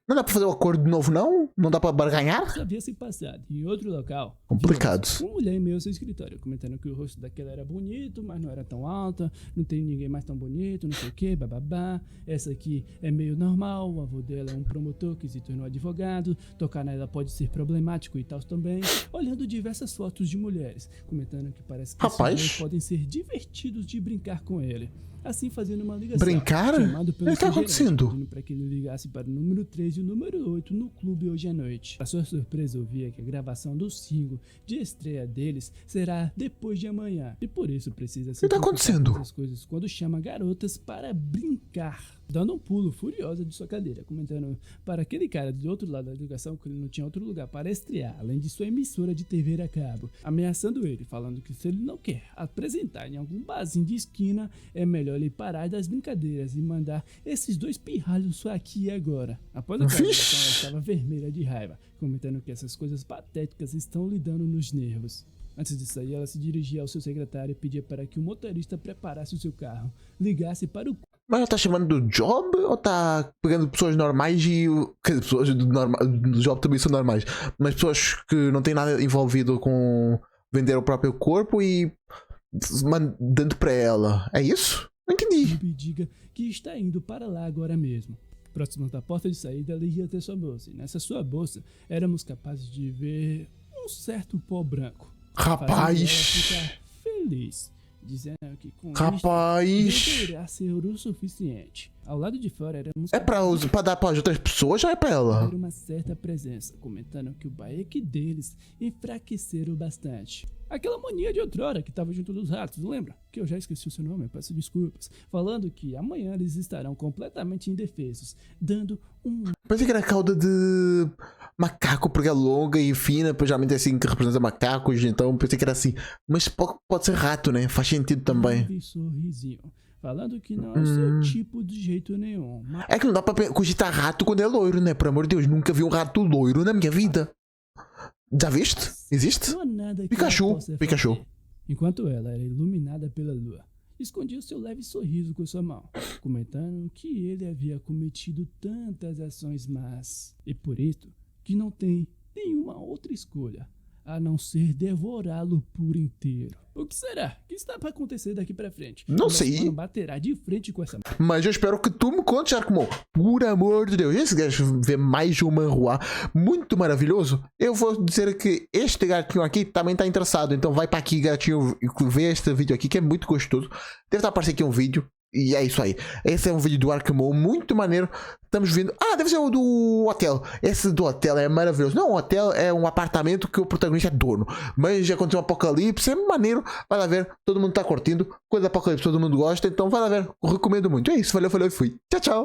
Não dá pra fazer um acordo de novo, não? Não dá pra barganhar?
Isso havia se passado em outro local.
Complicado.
Uma mulher em meio ao seu escritório, comentando que o rosto daquela era bonito, mas não era tão alta, não tem ninguém mais tão bonito, não sei o que, bababá. Essa aqui é meio normal, o avô dela é um promotor que se tornou advogado, tocar nela pode ser problemático e tal também. Olhando diversas fotos de mulheres, comentando que parece que esses homens podem ser divertidos de brincar com ele. Assim, fazendo uma ligação.
Brincar? O que está acontecendo?
Pedindo para que ele ligasse para o número 3 e o número 8 no clube hoje à noite. Para sua surpresa, ouvia que a gravação do single de estreia deles será depois de amanhã. E por isso precisa se
preocupar com
essas coisas quando chama garotas para brincar. Dando um pulo furiosa de sua cadeira, comentando para aquele cara do outro lado da ligação que ele não tinha outro lugar para estrear, além de sua emissora de TV a cabo, ameaçando ele, falando que se ele não quer apresentar em algum barzinho de esquina, é melhor ele parar das brincadeiras e mandar esses dois pirralhos aqui e agora. Após a gravação, ela estava vermelha de raiva, comentando que essas coisas patéticas estão lhe dando nos nervos. Antes de sair, ela se dirigia ao seu secretário e pedia para que o motorista preparasse o seu carro, ligasse para o...
Mas ela tá chamando do job ou tá pegando pessoas normais e... Quer dizer, pessoas do job também são normais, mas pessoas que não têm nada envolvido com vender o próprio corpo e mandando para ela. É isso? Não entendi.
E diga que está indo para lá agora mesmo. Próximo da porta de saída, ela ia ter sua bolsa. E nessa sua bolsa, éramos capazes de ver um certo pó branco.
Rapaz!
Ela ficar feliz, dizendo que com
isso
deverá ser o suficiente. Ao lado de fora éramos...
É pra dar para as outras pessoas ou é pra ela?
Ter uma certa presença, comentando que o baeque deles enfraqueceram bastante. Aquela mania de outrora que tava junto dos ratos, lembra? Que eu já esqueci o seu nome, eu peço desculpas. Falando que amanhã eles estarão completamente indefesos, dando um...
Pensei que era cauda de macaco, porque é longa e fina, pois geralmente é assim que representa macacos, então pensei que era assim. Mas pode ser rato, né? Faz sentido também.
Um sorrisinho, falando que não é o seu tipo de jeito nenhum. Mas...
É que não dá pra cogitar rato quando é loiro, né? Por amor de Deus, nunca vi um rato loiro na minha vida. Já viste? Existe?
Não há nada que
Pikachu.
Enquanto ela era iluminada pela lua, escondia o seu leve sorriso com sua mão, comentando que ele havia cometido tantas ações más, e por isso que não tem nenhuma outra escolha, a não ser devorá-lo por inteiro. O que será? O que está para acontecer daqui pra frente?
Não sei.
Não baterá de frente com essa...
Mas eu espero que tu me contes, Arcmo. Por amor de Deus. E se queres ver mais um manhua muito maravilhoso, eu vou dizer que este gatinho aqui também está interessado. Então vai para aqui, gatinho, e vê este vídeo aqui que é muito gostoso. Deve estar a aparecer aqui um vídeo. E é isso aí. Esse é um vídeo do Arcmo muito maneiro. Estamos vendo... Ah, deve ser o do hotel. Esse do hotel é maravilhoso. Não, o hotel é um apartamento que o protagonista é dono. Mas já aconteceu um apocalipse. É maneiro. Vai lá ver. Todo mundo tá curtindo. Coisa do apocalipse todo mundo gosta. Então vai lá ver. Eu recomendo muito. É isso. Valeu, falou e fui. Tchau, tchau.